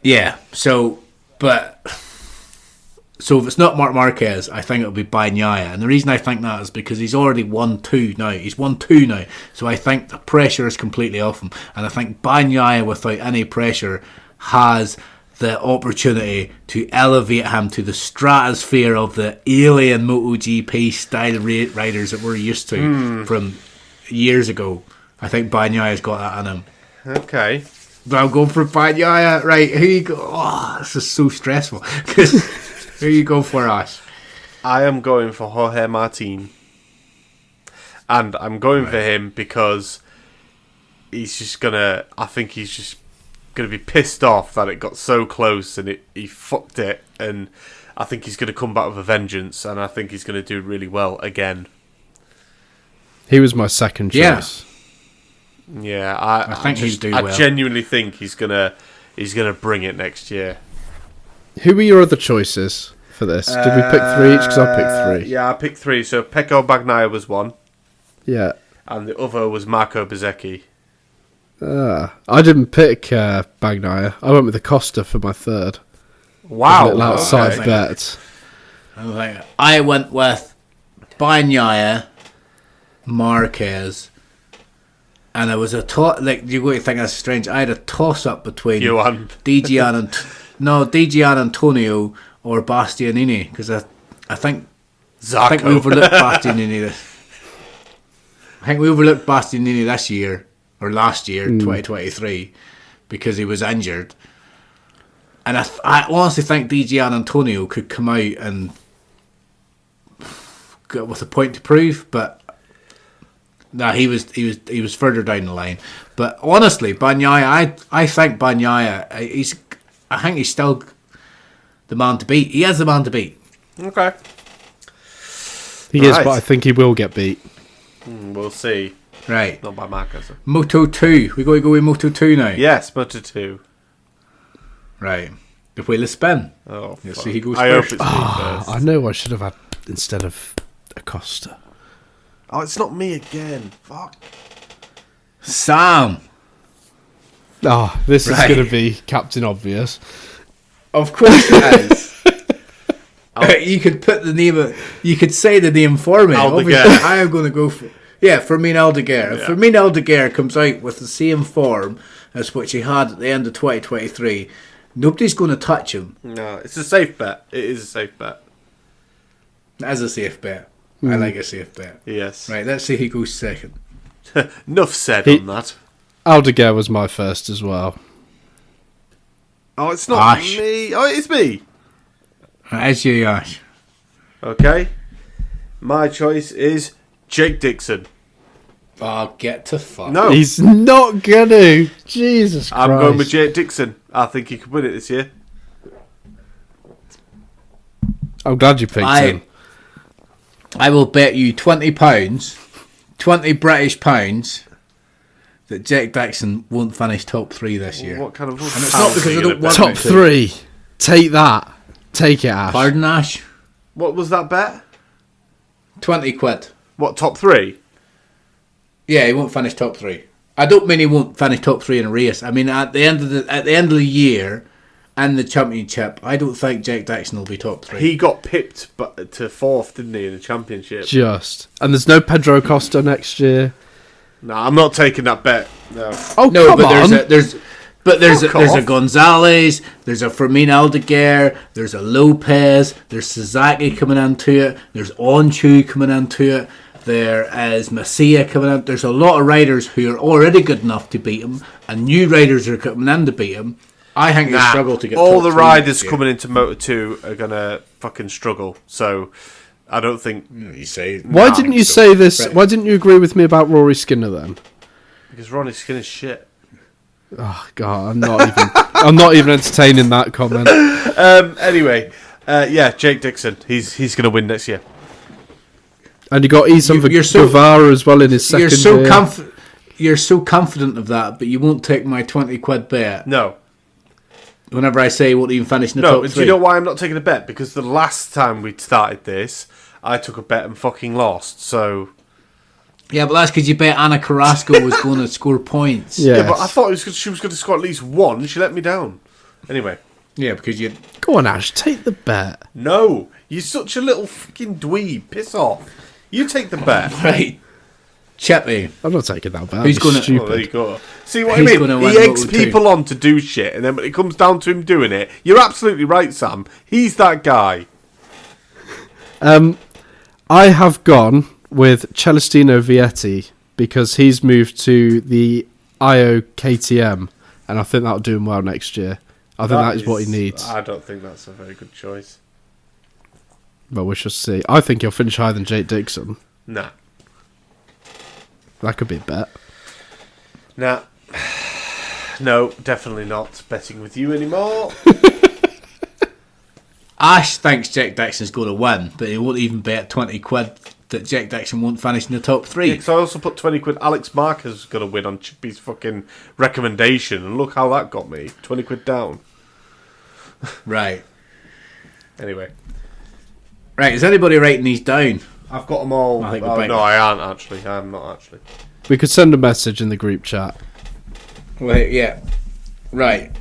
Yeah, so if it's not Marc Marquez, I think it'll be Bagnaia. And the reason I think that is because he's already won two now. He's won two now. So I think the pressure is completely off him. And I think Bagnaia, without any pressure, has the opportunity to elevate him to the stratosphere of the alien MotoGP style riders that we're used to from years ago. I think Bagnaia's got that in him. Okay. But I'm going for Bagnaia. Right, here you go. Oh, this is so stressful. Who you go for, Ash? I am going for Jorge Martin. And I'm going for him because I think he's just going to be pissed off that it got so close and he fucked it. And I think he's going to come back with a vengeance. And I think he's going to do really well again. He was my second choice. Yeah, I think he'd do well. I genuinely think he's gonna bring it next year. Who were your other choices for this? Did we pick three each? Because I picked three. Yeah, I picked three. So Pecco Bagnaia was one. Yeah. And the other was Marco Bezzecchi. I didn't pick Bagnaia. I went with Acosta for my third. Wow. A little outside bet. I went with Bagnaia, Marquez, and it was a you're going to think that's strange. I had a toss up between Gian Antonio or Bastianini because I think we overlooked Bastianini. I think we overlooked Bastianini this year or last year, 2023, because he was injured. And I honestly think Gian Antonio could come out and get with a point to prove, but. No, he was further down the line. But honestly, Bagnaia, I think Bagnaia, I think he's still the man to beat. He is the man to beat. Okay. He is, but I think he will get beat. We'll see. Right. Not by Marcus. Moto 2. We got to go with Moto 2 now. Yes, Moto 2. Right. The wheel of spin. Oh, Let's see who goes I first. hope it's me first. I know I should have had instead of Acosta. Oh, it's not me again. Fuck. Sam. Oh, this is going to be Captain Obvious. Of course it is. You could put the name. You could say the name for me. Obviously, I am going to go for Fermin Aldeguer. If Fermin Aldeguer comes out with the same form as what he had at the end of 2023, nobody's going to touch him. No, it's a safe bet. It is a safe bet. It is a safe bet. I like a safe bet. Yes. Right, let's see who goes second. Enough said on that. Aldeguer was my first as well. Oh, it's not Ash. me. Oh, it's me. It's you, Ash. Okay. My choice is Jake Dixon. Oh, get to fuck. No. He's not gonna. Jesus Christ. I'm going with Jake Dixon. I think he could win it this year. I'm glad you picked him. I will bet you £20 20 British pounds that Jack Dixon won't finish top 3 this year. What kind of? And it's not because I don't want Top him to. 3. Take that. Take it, Ash. Pardon, Ash? What was that bet? 20 quid. What, top 3? Yeah, he won't finish top 3. I don't mean he won't finish top 3 in a race. I mean at the end of the year and the championship, I don't think Jack Dixon will be top 3. He got pipped to 4th, didn't he, in the championship? Just. And there's no Pedro Costa next year. No, I'm not taking that bet. No. Oh, no, come but on. there's a off. Gonzalez, there's a Fermin Aldeguer, there's a Lopez, there's Suzuki coming into it, there's Onchu coming into it, there is Masia coming in. There's a lot of riders who are already good enough to beat him, and new riders are coming in to beat him. I think they struggle to get all top the 3 riders coming into Moto 2 are gonna fucking struggle. So I don't think You say Why didn't you say this? Why didn't you agree with me about Rory Skinner then? because Ronnie Skinner's shit. Oh God, I'm not even entertaining that comment. Anyway, yeah, Jake Dixon. He's gonna win next year. And you got Isan You're so- Guevara as well in his second year. You're so confident of that, but you won't take my 20 quid bet. No, Whenever I say he won't even finish in the no. top Do 3. you know why I'm not taking a bet? Because the last time we started this, I took a bet and fucking lost. So Yeah, but that's because you bet Anna Carrasco was going to score points. Yeah. yeah, but I thought she was going to score at least one. She let me down. Anyway, Yeah, because you. Go on, Ash, take the bet. no, you're such a little fucking dweeb. Piss off. You take the bet. Right. Chippy. I'm not taking that bet. Who's That'd be gonna- Oh, there you stupid? go. See what He's I gonna mean? win He eggs Moto2. people on to do shit, and then when it comes down to him doing it, you're absolutely right, Sam. He's that guy. I have gone with Celestino Vietti because he's moved to the IO KTM, and I think that'll do him well next year. I think that is what he needs. I don't think that's a very good choice. But we shall see. I think he'll finish higher than Jake Dixon. Nah. That could be a bet. Nah. No, definitely not betting with you anymore. Ash thinks Jack Dixon's going to win, but he won't even bet 20 quid that Jack Dixon won't finish in the top 3. Because I also put 20 quid. Alex Marker's going to win on Chippy's fucking recommendation, and look how that got me. 20 quid down. Right. Anyway. Right, is anybody writing these down? I've got them all. I think Oh, we're no, I aren't actually. I'm not actually. We could send a message in the group chat. Wait, yeah. Right.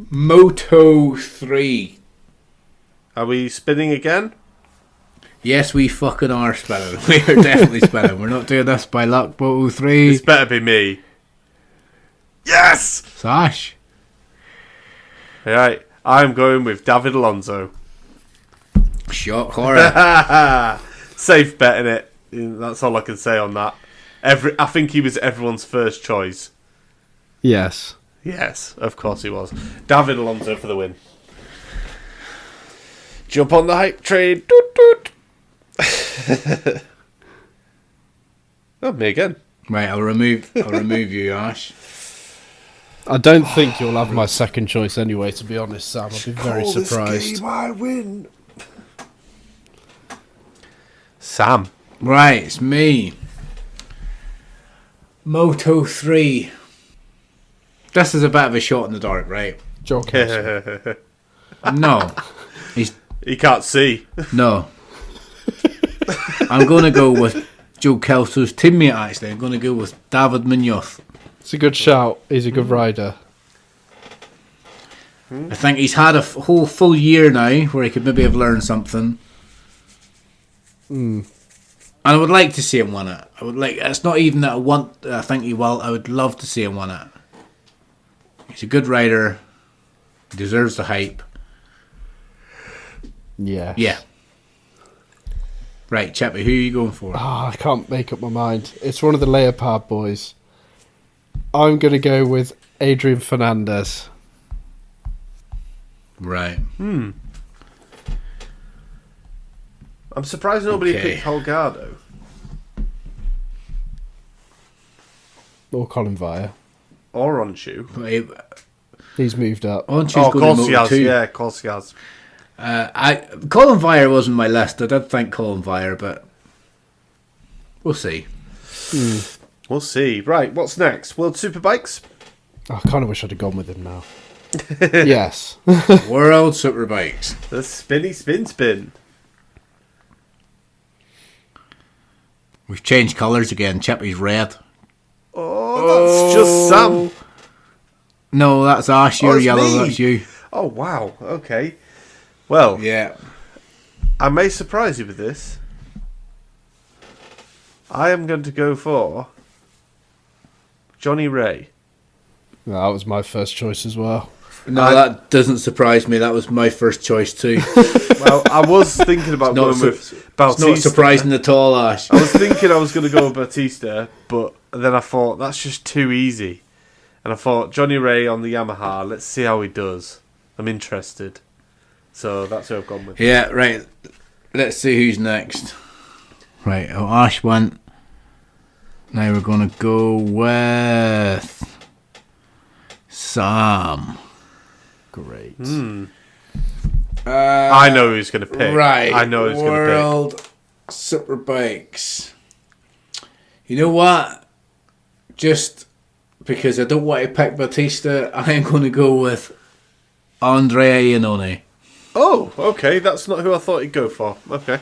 Moto 3. Are we spinning again? Yes, we fucking are spinning. We are definitely spinning. We're not doing this by luck. Moto 3. It's better be me. Yes! Sash. Right. I'm going with David Alonso. Shock horror. Safe bet, innit? That's all I can say on that. I think he was everyone's first choice. Yes. Yes, of course he was. David Alonso for the win. Jump on the hype train. Doot, doot. Oh, me again. Right, I'll remove you, Ash. I don't think you'll have my second choice anyway, to be honest, Sam. I'll be very surprised. This game I win. Sam. Right, it's me. Moto 3. This is a bit of a shot in the dark, right? Joe Kelso. No. He can't see. No. I'm going to go with Joe Kelso's teammate, actually. I'm going to go with David Munoz. It's a good shout. He's a good rider. I think he's had a whole full year now where he could maybe have learned something. And I would like to see him win it. I would like. It's not even that I think he will. I would love to see him win it. He's a good rider. He deserves the hype. Yeah. Yeah. Right, Chippy, who are you going for? I can't make up my mind. It's one of the Leopard boys. I'm going to go with Adrian Fernandez. Right. I'm surprised nobody Okay. picked Holgado. Or Colin Vire. Or Onshu. He's moved up. Onchu's Oh, of going to course he Moto has. 2. Yeah, of course he has. Colin Vire wasn't my list. I did think Colin Vire, but we'll see. We'll see. Right, what's next? World Superbikes? I kind of wish I'd have gone with him now. Yes. World Superbikes. The spinny spin. We've changed colours again. Chippy's red. Oh, that's just Sam. No, that's Ash. You're it's yellow. me. That's you. Oh, wow. Okay. Well, Yeah. I may surprise you with this. I am going to go for Johnny Ray. That was my first choice as well. No, that doesn't surprise me. That was my first choice too. Well, I was thinking about going with Bautista. It's not surprising at all, Ash. I was thinking I was going to go with Bautista, but then I thought that's just too easy. And I thought Johnny Ray on the Yamaha, let's see how he does. I'm interested. So that's who I've gone with. Yeah, right. Let's see who's next. Right, Ash went. Now we're going to go with Sam. Great. I know who's going to pick. Right. I know who's going to World Superbikes. You know what? Just because I don't want to pick Batista, I am going to go with Andrea Iannone. pick. Oh, okay. That's not who I thought he'd go for. Okay.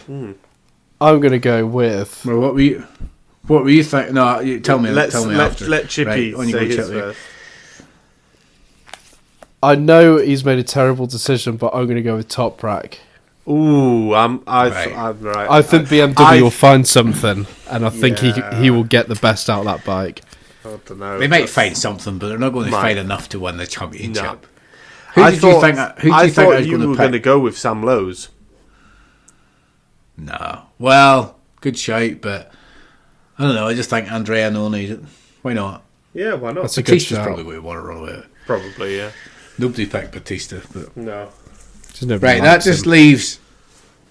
I'm going to go with... Well, what were you thinking? No, tell me. Let after. Let Chippy Right, on you say go, his Chippy. first. I know he's made a terrible decision, but I'm going to go with Top Rack. Ooh, I'm right. I think BMW will find something, and I think he will get the best out of that bike. I don't know. They might find something, but they're not going to Might. find enough to win the championship. No. Who I did thought, you think? Who I did you think I thought was you going were to going to pick? go with Sam Lowe's. No. Well, good shout, but I don't know. I just think Andrea Iannone. Why not? Yeah, why not? That's a good Batista's shout. probably where we want to roll with. Probably, yeah. Nobody picked Batista, but No. Just nobody right. That likes just him. leaves.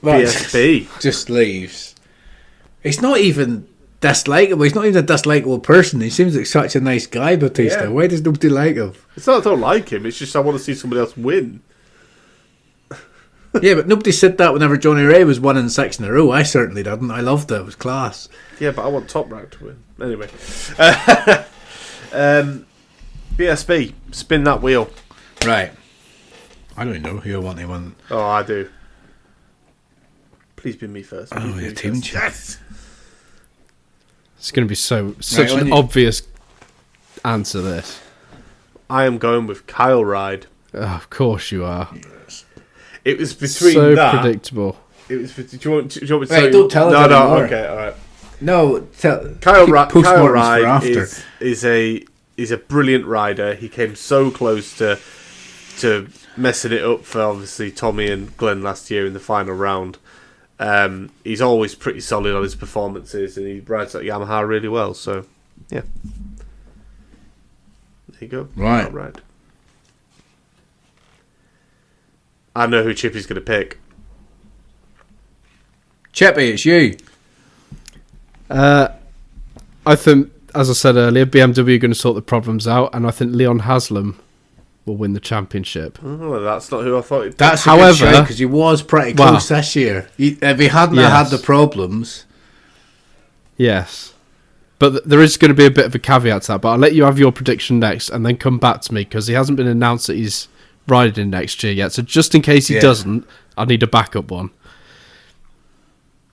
BSB. Just leaves. He's not even dislikable. He's not even a dislikable person. He seems like such a nice guy, Batista. Yeah. Why does nobody like him? It's not I don't like him, it's just I want to see somebody else win. Yeah, but nobody said that whenever Johnny Ray was 1-6 in a row. I certainly didn't. I loved it. It was class. Yeah, but I want Top Rank to win. Anyway. BSB, spin that wheel. Right. I don't know who I want to win. Oh, I do. Please be me first. Please Oh, be your me team first. chat. Yes! It's going to be such when an you- obvious answer, this. I am going with Kyle Ride. Oh, of course you are. It was between So that. predictable. It was. Do you want me to Right, tell you? don't tell us No, anymore. okay, all right. No, Kyle postmortems Ride for after. is a brilliant rider. He came so close to messing it up for obviously Tommy and Glenn last year in the final round. He's always pretty solid on his performances, and he rides that Yamaha really well. So, yeah, there you go. Right. Kyle Ride. I know who Chippy's going to pick. Chippy, it's you. I think, as I said earlier, BMW are going to sort the problems out, and I think Leon Haslam will win the championship. Oh, that's not who I thought. He'd That's However- a good shout because he was pretty Well- close this year. If he hadn't have had Yes. the problems, Yes. But there is going to be a bit of a caveat to that, but I'll let you have your prediction next and then come back to me, because he hasn't been announced that he's riding next year yet. So just in case he Yeah. doesn't, I need a backup one.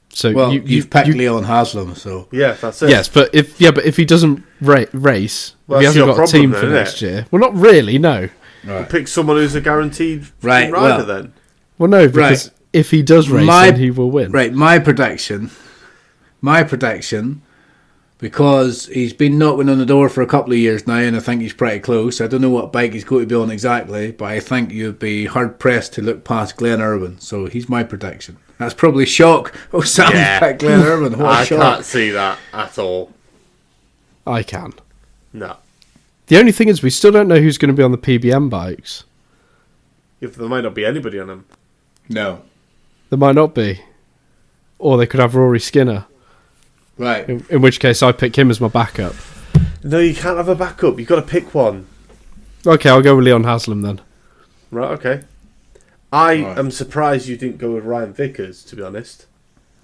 So well, you've picked Leon Haslam, so Yeah, that's it. Yes, but if he doesn't race, Well, if he that's hasn't your got a problem team then, for isn't next it? year, well, not really, no. right. Pick someone who's a guaranteed Right, rider well- then. Well, no, because Right. if he does race, then he will win. Right, my prediction, because he's been knocking on the door for a couple of years now, and I think he's pretty close. I don't know what bike he's going to be on exactly, but I think you'd be hard pressed to look past Glenn Irwin. So he's my prediction. That's probably shock. Oh, Sam's Yeah. picked Glenn Irwin. What a I shock! can't see that at all. I can. No. The only thing is, we still don't know who's going to be on the PBM bikes. If there might not be anybody on them. No, There might not be. Or they could have Rory Skinner, right. in which case I pick him as my backup. No, you can't have a backup. You've got to pick one. Okay, I'll go with Leon Haslam then. Right, okay. I Right. am surprised you didn't go with Ryan Vickers, to be honest.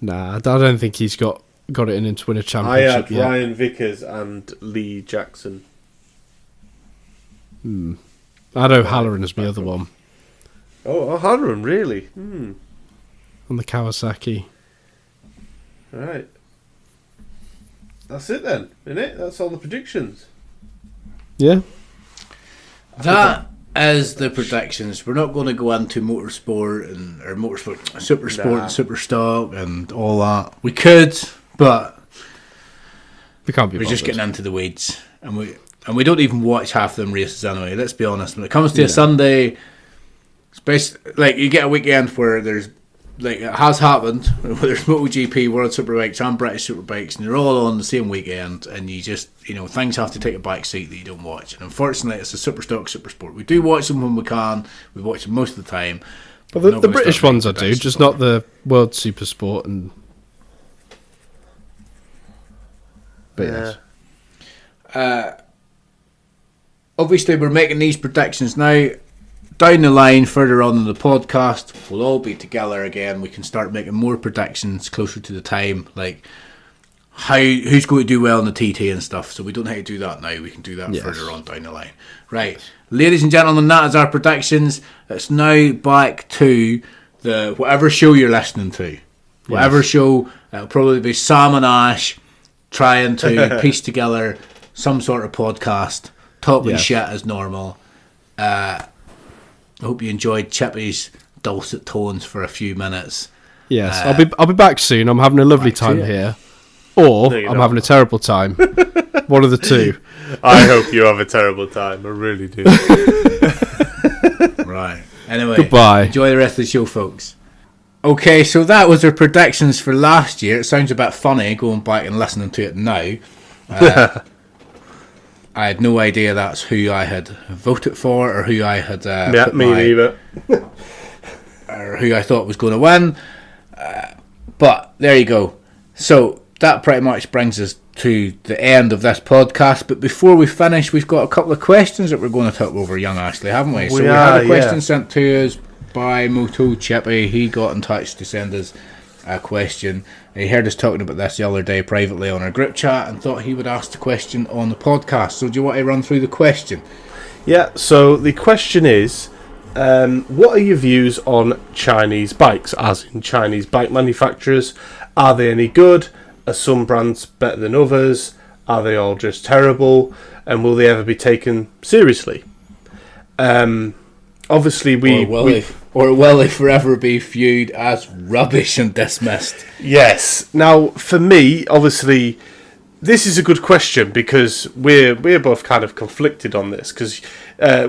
Nah, I don't think he's got it in him to win a I championship had yet. Ryan Vickers and Lee Jackson. I had O'Halloran as my other one Oh, O'Halloran, really? on the Kawasaki. Right. That's it then, isn't it? That's all the predictions. Yeah. That is the predictions. We're not going to go into motorsport super sport and super stock and all that. We could, but We can't be we're just bothered. getting into the weeds, and we don't even watch half them races anyway. Let's be honest. When it comes to a Sunday, it's basically like you get a weekend where there's like it has happened where there's MotoGP, World Superbikes, and British Superbikes, and they're all on the same weekend, and you just things have to take a back seat that you don't watch. And unfortunately, it's a super stock, super sport. We do watch them when we can. We watch them most of the time. But we're not the gonna British start ones I making do, predictions just on not the World Super Sport and. But yes. Obviously, we're making these predictions now. Down the line, further on in the podcast, we'll all be together again. We can start making more predictions closer to the time, like who's going to do well in the TT and stuff. So we don't have to do that now. We can do that further on down the line. Right, ladies and gentlemen, that is our predictions. It's now back to the whatever show you're listening to. Whatever show, it'll probably be Sam and Ash trying to piece together some sort of podcast, talking shit as normal. I hope you enjoyed Chippy's dulcet tones for a few minutes. Yes, I'll be back soon. I'm having a lovely time here, or I'm having a terrible time. One of the two. I hope you have a terrible time. I really do. Right. Anyway, Goodbye. Enjoy the rest of the show, folks. Okay, so that was our predictions for last year. It sounds a bit funny going back and listening to it now. I had no idea that's who I had voted for or who I had put me neither. or who I thought was going to win. But there you go. So that pretty much brings us to the end of this podcast. But before we finish, we've got a couple of questions that we're going to talk over, young Ashley, haven't we? So we had a question sent to us by Moto Chippy. He got in touch to send us a question. He heard us talking about this the other day privately on our group chat and thought he would ask the question on the podcast. So do you want to run through the question? Yeah, so the question is, what are your views on Chinese bikes, as in Chinese bike manufacturers? Are they any good? Are some brands better than others? Are they all just terrible? And will they ever be taken seriously? Obviously, Or will they forever be viewed as rubbish and dismissed? Yes. Now, for me, obviously, this is a good question because we're both kind of conflicted on this because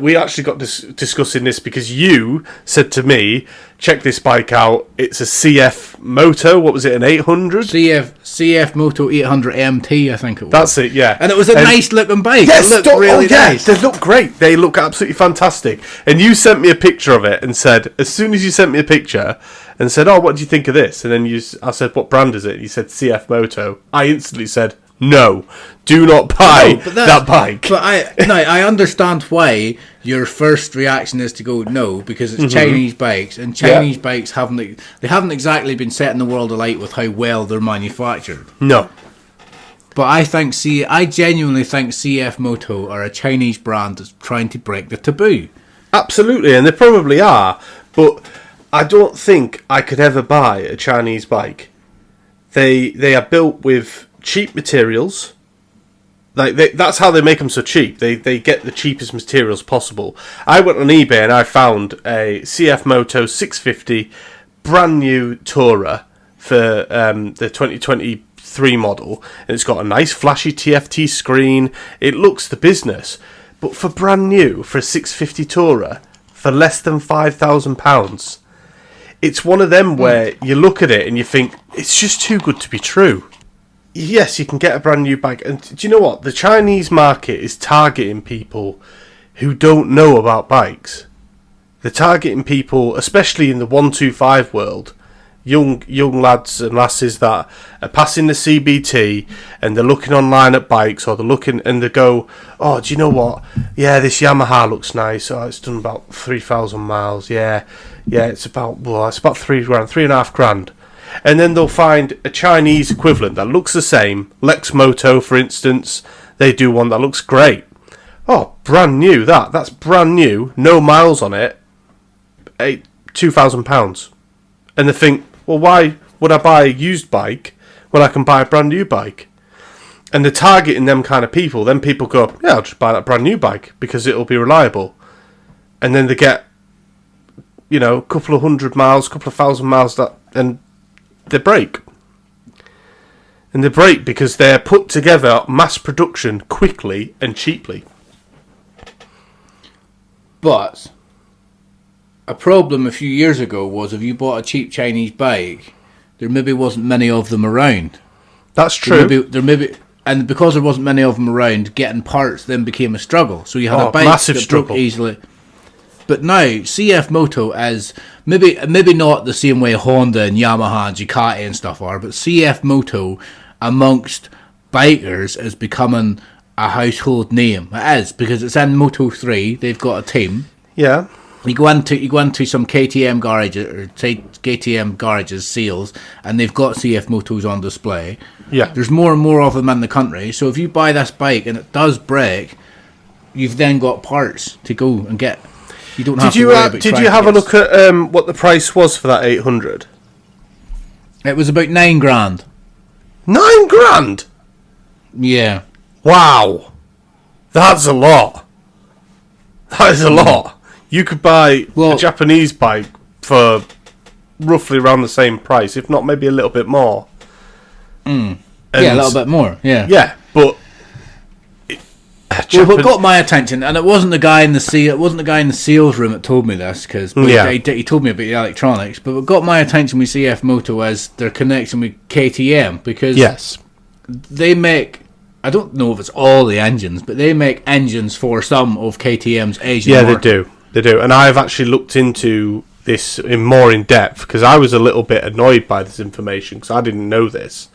we actually got discussing this because you said to me, check this bike out. It's a CF Moto. What was it, an 800? CF Moto 800 MT, I think it was. That's it, yeah. And it was a nice looking bike. Yes, it looked really nice. They look great. They look absolutely fantastic. And you sent me a picture of it and said, as soon as you sent me a picture and said, oh, what do you think of this? And then I said, what brand is it? And you said CF Moto. I instantly said, no, do not buy that bike. But I understand why your first reaction is to go no, because it's Chinese bikes, and Chinese bikes haven't exactly been setting the world alight with how well they're manufactured. No. But I genuinely think CF Moto are a Chinese brand that's trying to break the taboo. Absolutely, and they probably are, but I don't think I could ever buy a Chinese bike. They are built with cheap materials. That's how they make them so cheap. They get the cheapest materials possible. I went on eBay and I found a CF Moto 650 brand new Tourer for the 2023 model, and it's got a nice flashy TFT screen. It looks the business, but for brand new, for a 650 Tourer for less than £5,000, it's one of them where you look at it and you think it's just too good to be true. Yes, you can get a brand new bike. And do you know what? The Chinese market is targeting people who don't know about bikes. They're targeting people, especially in the 125 world, young lads and lasses that are passing the CBT and they're looking online at bikes, or they're looking and they go, oh, do you know what? Yeah, this Yamaha looks nice. Oh, it's done about 3,000 miles. Yeah, it's about £3,000, £3,500. and then they'll find a Chinese equivalent that looks the same. Lex Moto, for instance, they do one that looks great. Oh, brand new, that's brand new, no miles on it, £2,000. And they think, well, why would I buy a used bike when I can buy a brand new bike? And they're targeting them kind of people. Then people go, yeah, I'll just buy that brand new bike because it'll be reliable. And then they get, a couple of 100 miles, couple of 1,000 miles, and they break. And they break because they're put together mass production quickly and cheaply. But a problem a few years ago was if you bought a cheap Chinese bike, there maybe wasn't many of them around. That's true. And because there wasn't many of them around, getting parts then became a struggle. So you had a bike that broke easily. But now, CF Moto is maybe not the same way Honda and Yamaha and Ducati and stuff are, but CF Moto amongst bikers is becoming a household name. It is, because it's in Moto 3. They've got a team. Yeah. You go into some KTM garages or KTM garages sales, and they've got CF Motos on display. Yeah. There's more and more of them in the country. So if you buy this bike and it does break, you've then got parts to go and get. You don't have to worry about. Did you have a look at what the price was for that 800? It was about $9,000. $9,000. Yeah. Wow. That's a lot. That is a lot. You could buy a Japanese bike for roughly around the same price, if not maybe a little bit more. Yeah, a little bit more. Yeah. Yeah, but what got my attention, and it wasn't the guy in the sales room that told me this, because he told me about the electronics. But what got my attention with CF Moto is their connection with KTM, because they make. I don't know if it's all the engines, but they make engines for some of KTM's Asian market. They do. And I've actually looked into this more in depth because I was a little bit annoyed by this information because I didn't know this.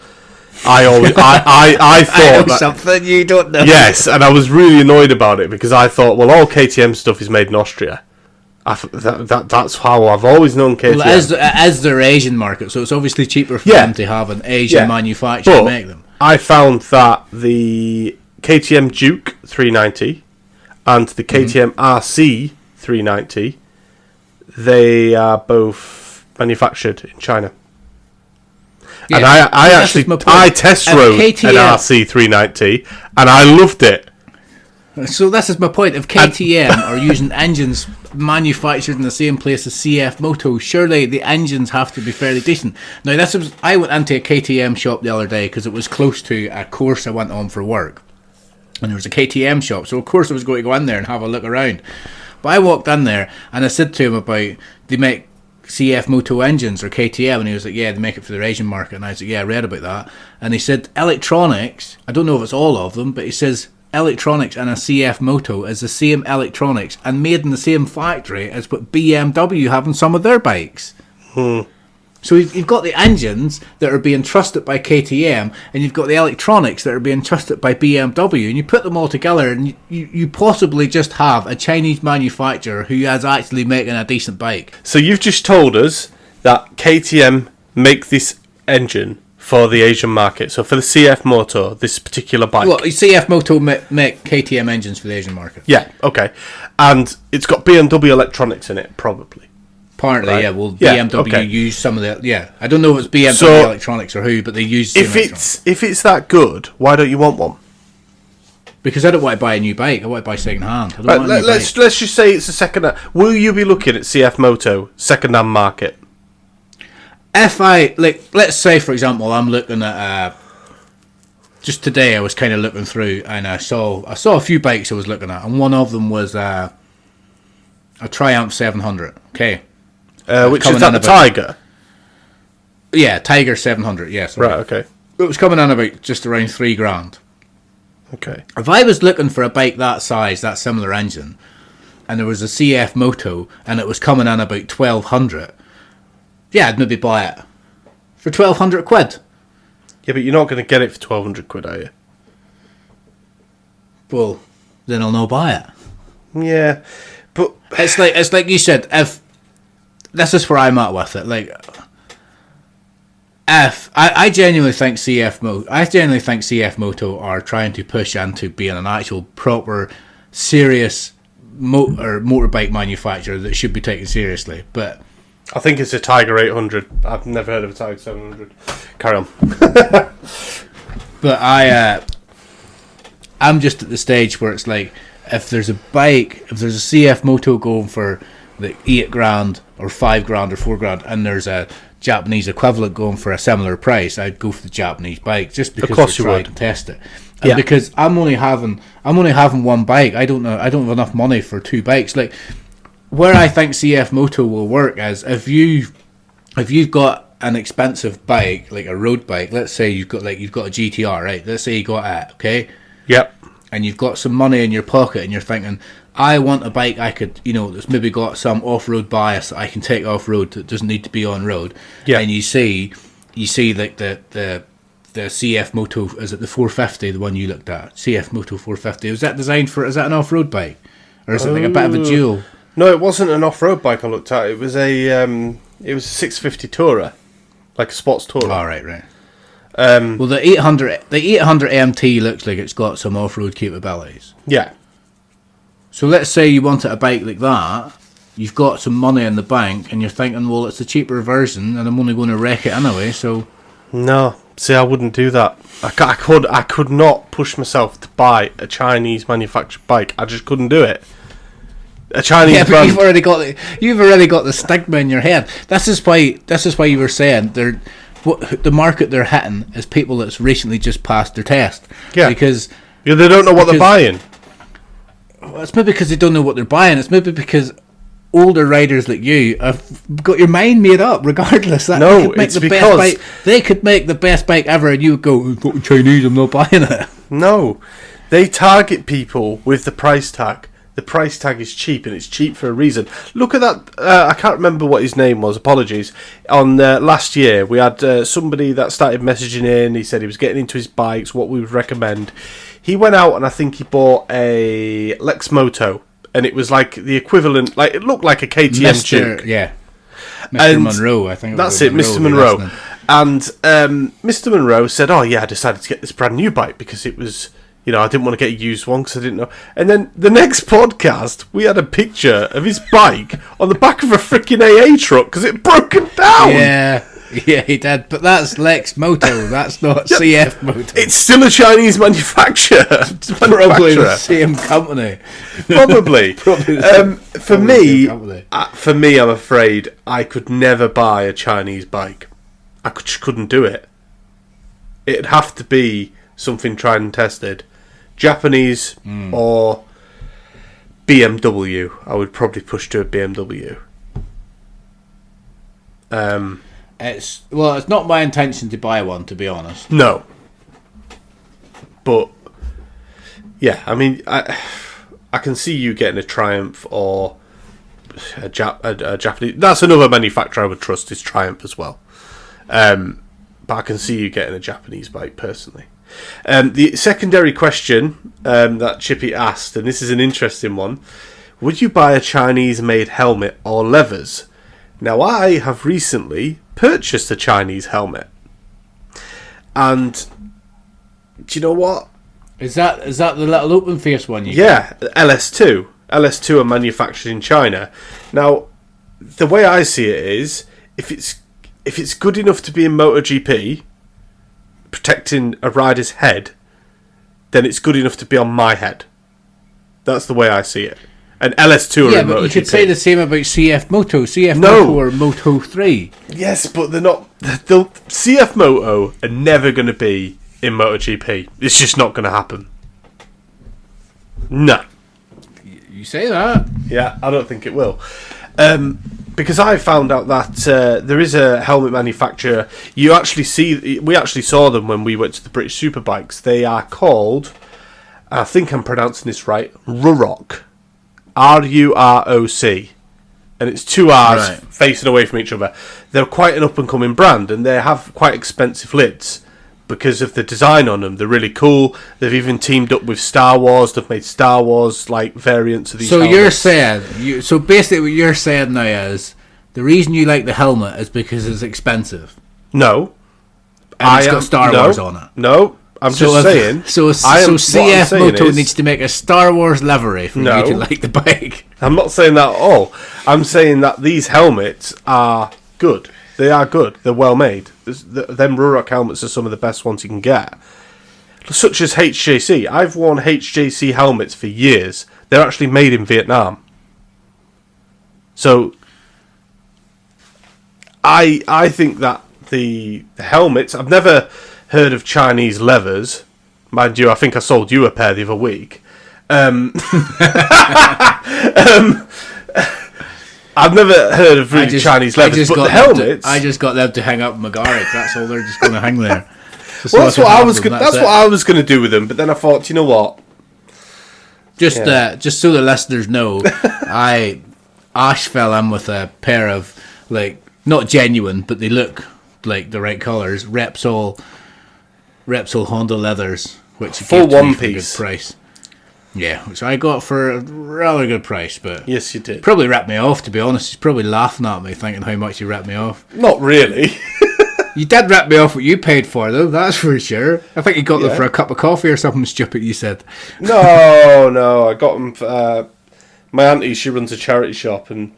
I thought that, something you don't know. Yes, and I was really annoyed about it because I thought, well, all KTM stuff is made in Austria. That's how I've always known KTM. Well, as their Asian market, so it's obviously cheaper for them to have an Asian manufacturer make them. I found that the KTM Duke 390 and the KTM RC 390, they are both manufactured in China. Yeah, and I test rode an RC 390 and I loved it. So this is my point. If KTM are using engines manufactured in the same place as CF Moto, surely the engines have to be fairly decent. Now, I went into a KTM shop the other day because it was close to a course I went on for work. And there was a KTM shop, so of course I was going to go in there and have a look around. But I walked in there and I said to him about, they make CF Moto engines or KTM, and he was like, yeah, they make it for their Asian market. And I was like, yeah, I read about that. And he said, electronics, I don't know if it's all of them, but he says, electronics in a CF Moto is the same electronics and made in the same factory as what BMW have in some of their bikes. So you've got the engines that are being trusted by KTM, and you've got the electronics that are being trusted by BMW, and you put them all together, and you possibly just have a Chinese manufacturer who is actually making a decent bike. So you've just told us that KTM make this engine for the Asian market. So for the CF Moto, this particular bike. Well, CF Moto make KTM engines for the Asian market. Yeah, okay. And it's got BMW electronics in it, probably. Partly, right? Yeah. Well, BMW use some of the... Yeah. I don't know if it's BMW electronics or who, but they use the if it's that good, why don't you want one? Because I don't want to buy a new bike. I want to buy second hand. Let's just say it's a second hand. Will you be looking at CF Moto second hand market? If let's say, for example, I'm looking at just today I was kind of looking through and I saw a few bikes I was looking at, and one of them was a Triumph 700. Okay, which is that the Tiger? Yeah, Tiger 700. Yes. Right. Okay. It was coming in about just around $3,000. Okay. If I was looking for a bike that size, that similar engine, and there was a CF Moto and it was coming in about $1,200. Yeah, I'd maybe buy it for £1,200. Yeah, but you're not going to get it for £1,200, are you? Well, then I'll not buy it. Yeah, but it's like you said. If this is where I'm at with it, like I genuinely think CF Moto are trying to push into being an actual proper, serious motorbike manufacturer that should be taken seriously. But I think it's a Tiger 800. I've never heard of a Tiger 700. Carry on. But I'm just at the stage where it's like, if there's a CF Moto going for like $8,000 or $5,000 or $4,000, and there's a Japanese equivalent going for a similar price, I'd go for the Japanese bike just because we're trying to test it. And because I'm only having one bike. I don't have enough money for two bikes. Like, where I think CF Moto will work is if you've got an expensive bike, like a road bike. Let's say you've got a GTR, right? Let's say you got that, okay? Yep. And you've got some money in your pocket, and you're thinking, I want a bike I could, that's maybe got some off-road bias that I can take off-road that doesn't need to be on-road. Yeah. And you see like the CF Moto, is it the 450, the one you looked at? CF Moto 450. Is that an off-road bike? Or is it like a bit of a dual? No, it wasn't an off-road bike I looked at. It was a 650 Tourer, like a sports Tourer. Oh, right. Well, the 800 MT looks like it's got some off-road capabilities. Yeah. So let's say you wanted a bike like that, you've got some money in the bank, and you're thinking, well, it's a cheaper version, and I'm only going to wreck it anyway, so... No, see, I wouldn't do that. I could not push myself to buy a Chinese manufactured bike. I just couldn't do it. A Chinese brand. But you've already got the stigma in your head. This is why you were saying the market they're hitting is people that's recently just passed their test. Yeah, because they don't know what they're buying. Well, it's maybe because they don't know what they're buying. It's maybe because older riders like you have got your mind made up regardless. They could make the best bike ever, and you would go, "It's not Chinese, I'm not buying it." No, they target people with the price tag. The price tag is cheap, and it's cheap for a reason. Look at that. I can't remember what his name was. Apologies. On last year, we had somebody that started messaging in. He said he was getting into his bikes, what we would recommend. He went out and I think he bought a Lex Moto, and it was like the equivalent. Like, it looked like a KTM Duke. Yeah, Mr. Monroe. I think that's it, Mr. Monroe. And Mr. Monroe said, "Oh yeah, I decided to get this brand new bike because it was." I didn't want to get a used one because I didn't know. And then the next podcast, we had a picture of his bike on the back of a freaking AA truck because it broken down. Yeah, he did. But that's Lex Moto. That's not CF Moto. It's still a Chinese manufacturer. Probably the same company. Probably. For me, company. I'm afraid I could never buy a Chinese bike. I just couldn't do it. It'd have to be something tried and tested. Japanese or BMW. I would probably push to a BMW. It's not my intention to buy one, to be honest. No. But yeah, I mean, I can see you getting a Triumph or a Japanese. That's another manufacturer I would trust is Triumph as well. But I can see you getting a Japanese bike personally. The secondary question that Chippy asked, and this is an interesting one: would you buy a Chinese-made helmet or levers? Now, I have recently purchased a Chinese helmet, and do you know what? Is that the little open face one? LS2. LS2 are manufactured in China. Now, the way I see it is, if it's good enough to be in MotoGP, protecting a rider's head, then it's good enough to be on my head. That's the way I see it. And LS2 are in MotoGP. Yeah, but you could say the same about CF Moto. Moto or Moto 3. Yes, but they're not. The CF Moto are never going to be in MotoGP. It's just not going to happen. No. You say that? Yeah, I don't think it will. Because I found out that there is a helmet manufacturer. We actually saw them when we went to the British Superbikes. They are called, I think I'm pronouncing this right, Ruroc. RUROC. And it's two R's facing away from each other. They're quite an up-and-coming brand, and they have quite expensive lids because of the design on them. They're really cool. They've even teamed up with Star Wars. They've made Star Wars like variants of these helmets. You're saying, so basically what you're saying now is the reason you like the helmet is because it's expensive. No, And it's got Star Wars on it. No, I'm just saying. So CF Moto needs to make a Star Wars livery for you to like the bike. I'm not saying that at all. I'm saying that these helmets are good. They are good. They're well made. Them Ruroc helmets are some of the best ones you can get. Such as HJC. I've worn HJC helmets for years. They're actually made in Vietnam. So I think that the helmets, I've never heard of Chinese leathers. Mind you, I think I sold you a pair the other week. I've never heard of Chinese leathers, but the helmets... I just got them to hang up in my garage. That's all. They're just going to hang there. Well, that's what I was going to do with them, but then I thought, you know what? Just so the listeners know, Ash fell in with a pair of, like, not genuine, but they look like the right colours, Repsol Honda leathers, which full one piece, for a good price. Yeah, which I got for a rather good price, but yes, you did. Probably ripped me off, to be honest. He's probably laughing at me, thinking how much you ripped me off. Not really. You did rip me off what you paid for, though. That's for sure. I think you got them for a cup of coffee or something stupid. You said. No, I got them. My auntie, she runs a charity shop, and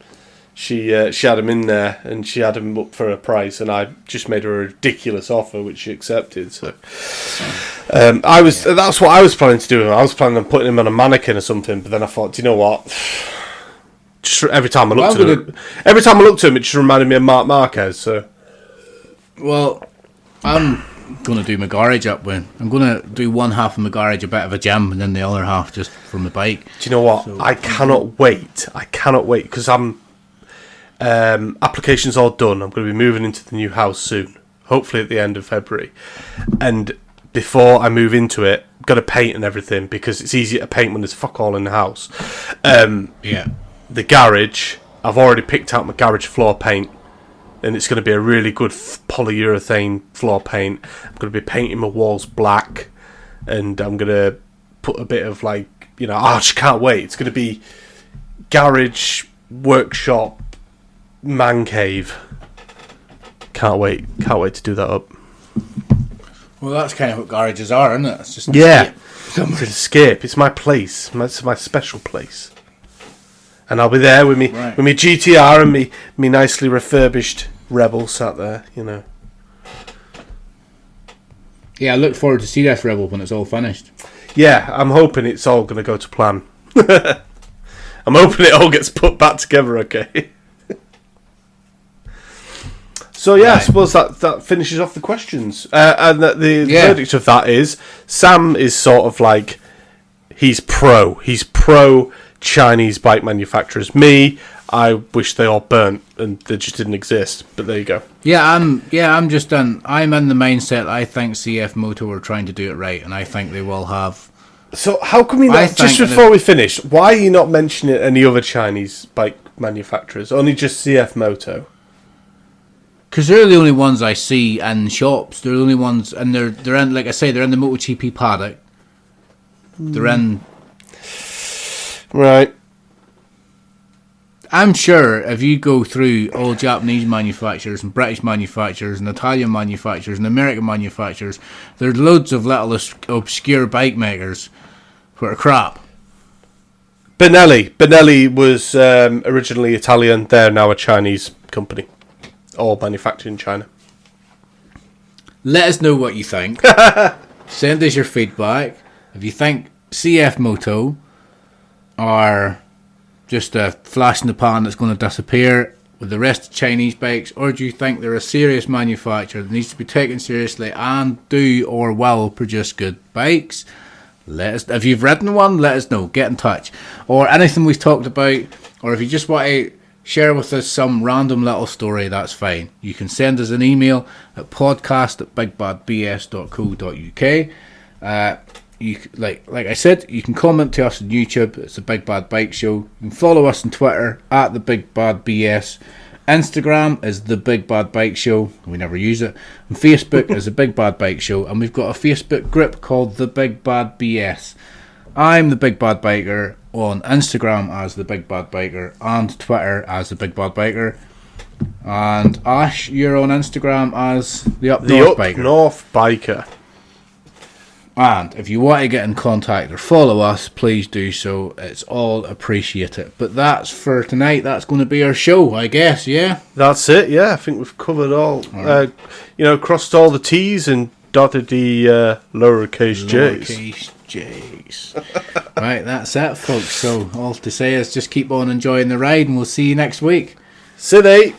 she had them in there, and she had them up for a price, and I just made her a ridiculous offer, which she accepted. So, that's what I was planning to do. I was planning on putting him on a mannequin or something, but then I thought, do you know what? Just every time I looked at him, it just reminded me of Marc Marquez. So, well, I'm gonna do my garage up with. I'm gonna do one half of my garage a bit of a gym, and then the other half just from the bike. Do you know what? So, I cannot wait because I'm. Applications all done. I'm going to be moving into the new house soon, hopefully at the end of February. And before I move into it, I'm going to paint and everything because it's easier to paint when there's fuck all in the house. The garage, I've already picked out my garage floor paint, and it's going to be a really good polyurethane floor paint. I'm going to be painting my walls black, and I'm going to put a bit of I just can't wait. It's going to be garage, workshop, man cave. Can't wait to do that up. Well, that's kind of what garages are, isn't it? It's just it's an escape. It's my place. It's my special place. And I'll be there with me with my GTR and me nicely refurbished Rebel sat there, Yeah, I look forward to see this Rebel when it's all finished. Yeah, I'm hoping it's all going to go to plan. I'm hoping it all gets put back together okay. So I suppose that finishes off the questions, and the verdict of that is Sam is sort of like he's pro Chinese bike manufacturers. Me, I wish they all burnt and they just didn't exist. But there you go. I'm in the mindset. I think CF Moto are trying to do it right, and I think they will have. So how come we not? Just before we finish, why are you not mentioning any other Chinese bike manufacturers? Only just CF Moto. Because they're the only ones I see in shops. They're the only ones, and they're in, like I say, they're in the MotoGP paddock. They're in. Right. I'm sure if you go through all Japanese manufacturers and British manufacturers and Italian manufacturers and American manufacturers, there's loads of little obscure bike makers who are crap. Benelli was originally Italian. They're now a Chinese company. All manufactured in China. Let us know what you think. Send us your feedback. If you think CF Moto are just a flash in the pan that's going to disappear with the rest of Chinese bikes, or do you think they're a serious manufacturer that needs to be taken seriously and do or will produce good bikes? Let us. If you've ridden one, let us know. Get in touch. Or anything we've talked about, or if you just want to share with us some random little story, that's fine. You can send us an email at podcast@bigbadbs.co.uk. Like I said, you can comment to us on YouTube. It's the Big Bad Bike Show. You can follow us on Twitter at the Big Bad BS. Instagram is the Big Bad Bike Show. We never use it. And Facebook is the Big Bad Bike Show. And we've got a Facebook group called the Big Bad BS. I'm the Big Bad Biker on Instagram as the Big Bad Biker and Twitter as the Big Bad Biker. And Ash, you're on Instagram as the Up The North Up Biker. North Biker. And if you want to get in contact or follow us, please do so. It's all appreciated. But that's for tonight. That's going to be our show, I guess, yeah? That's it, yeah. I think we've covered all. Crossed all the T's and dotted the lowercase J's. Lowercase J's. Right, that's it, folks. So all to say is just keep on enjoying the ride, and we'll see you next week. City.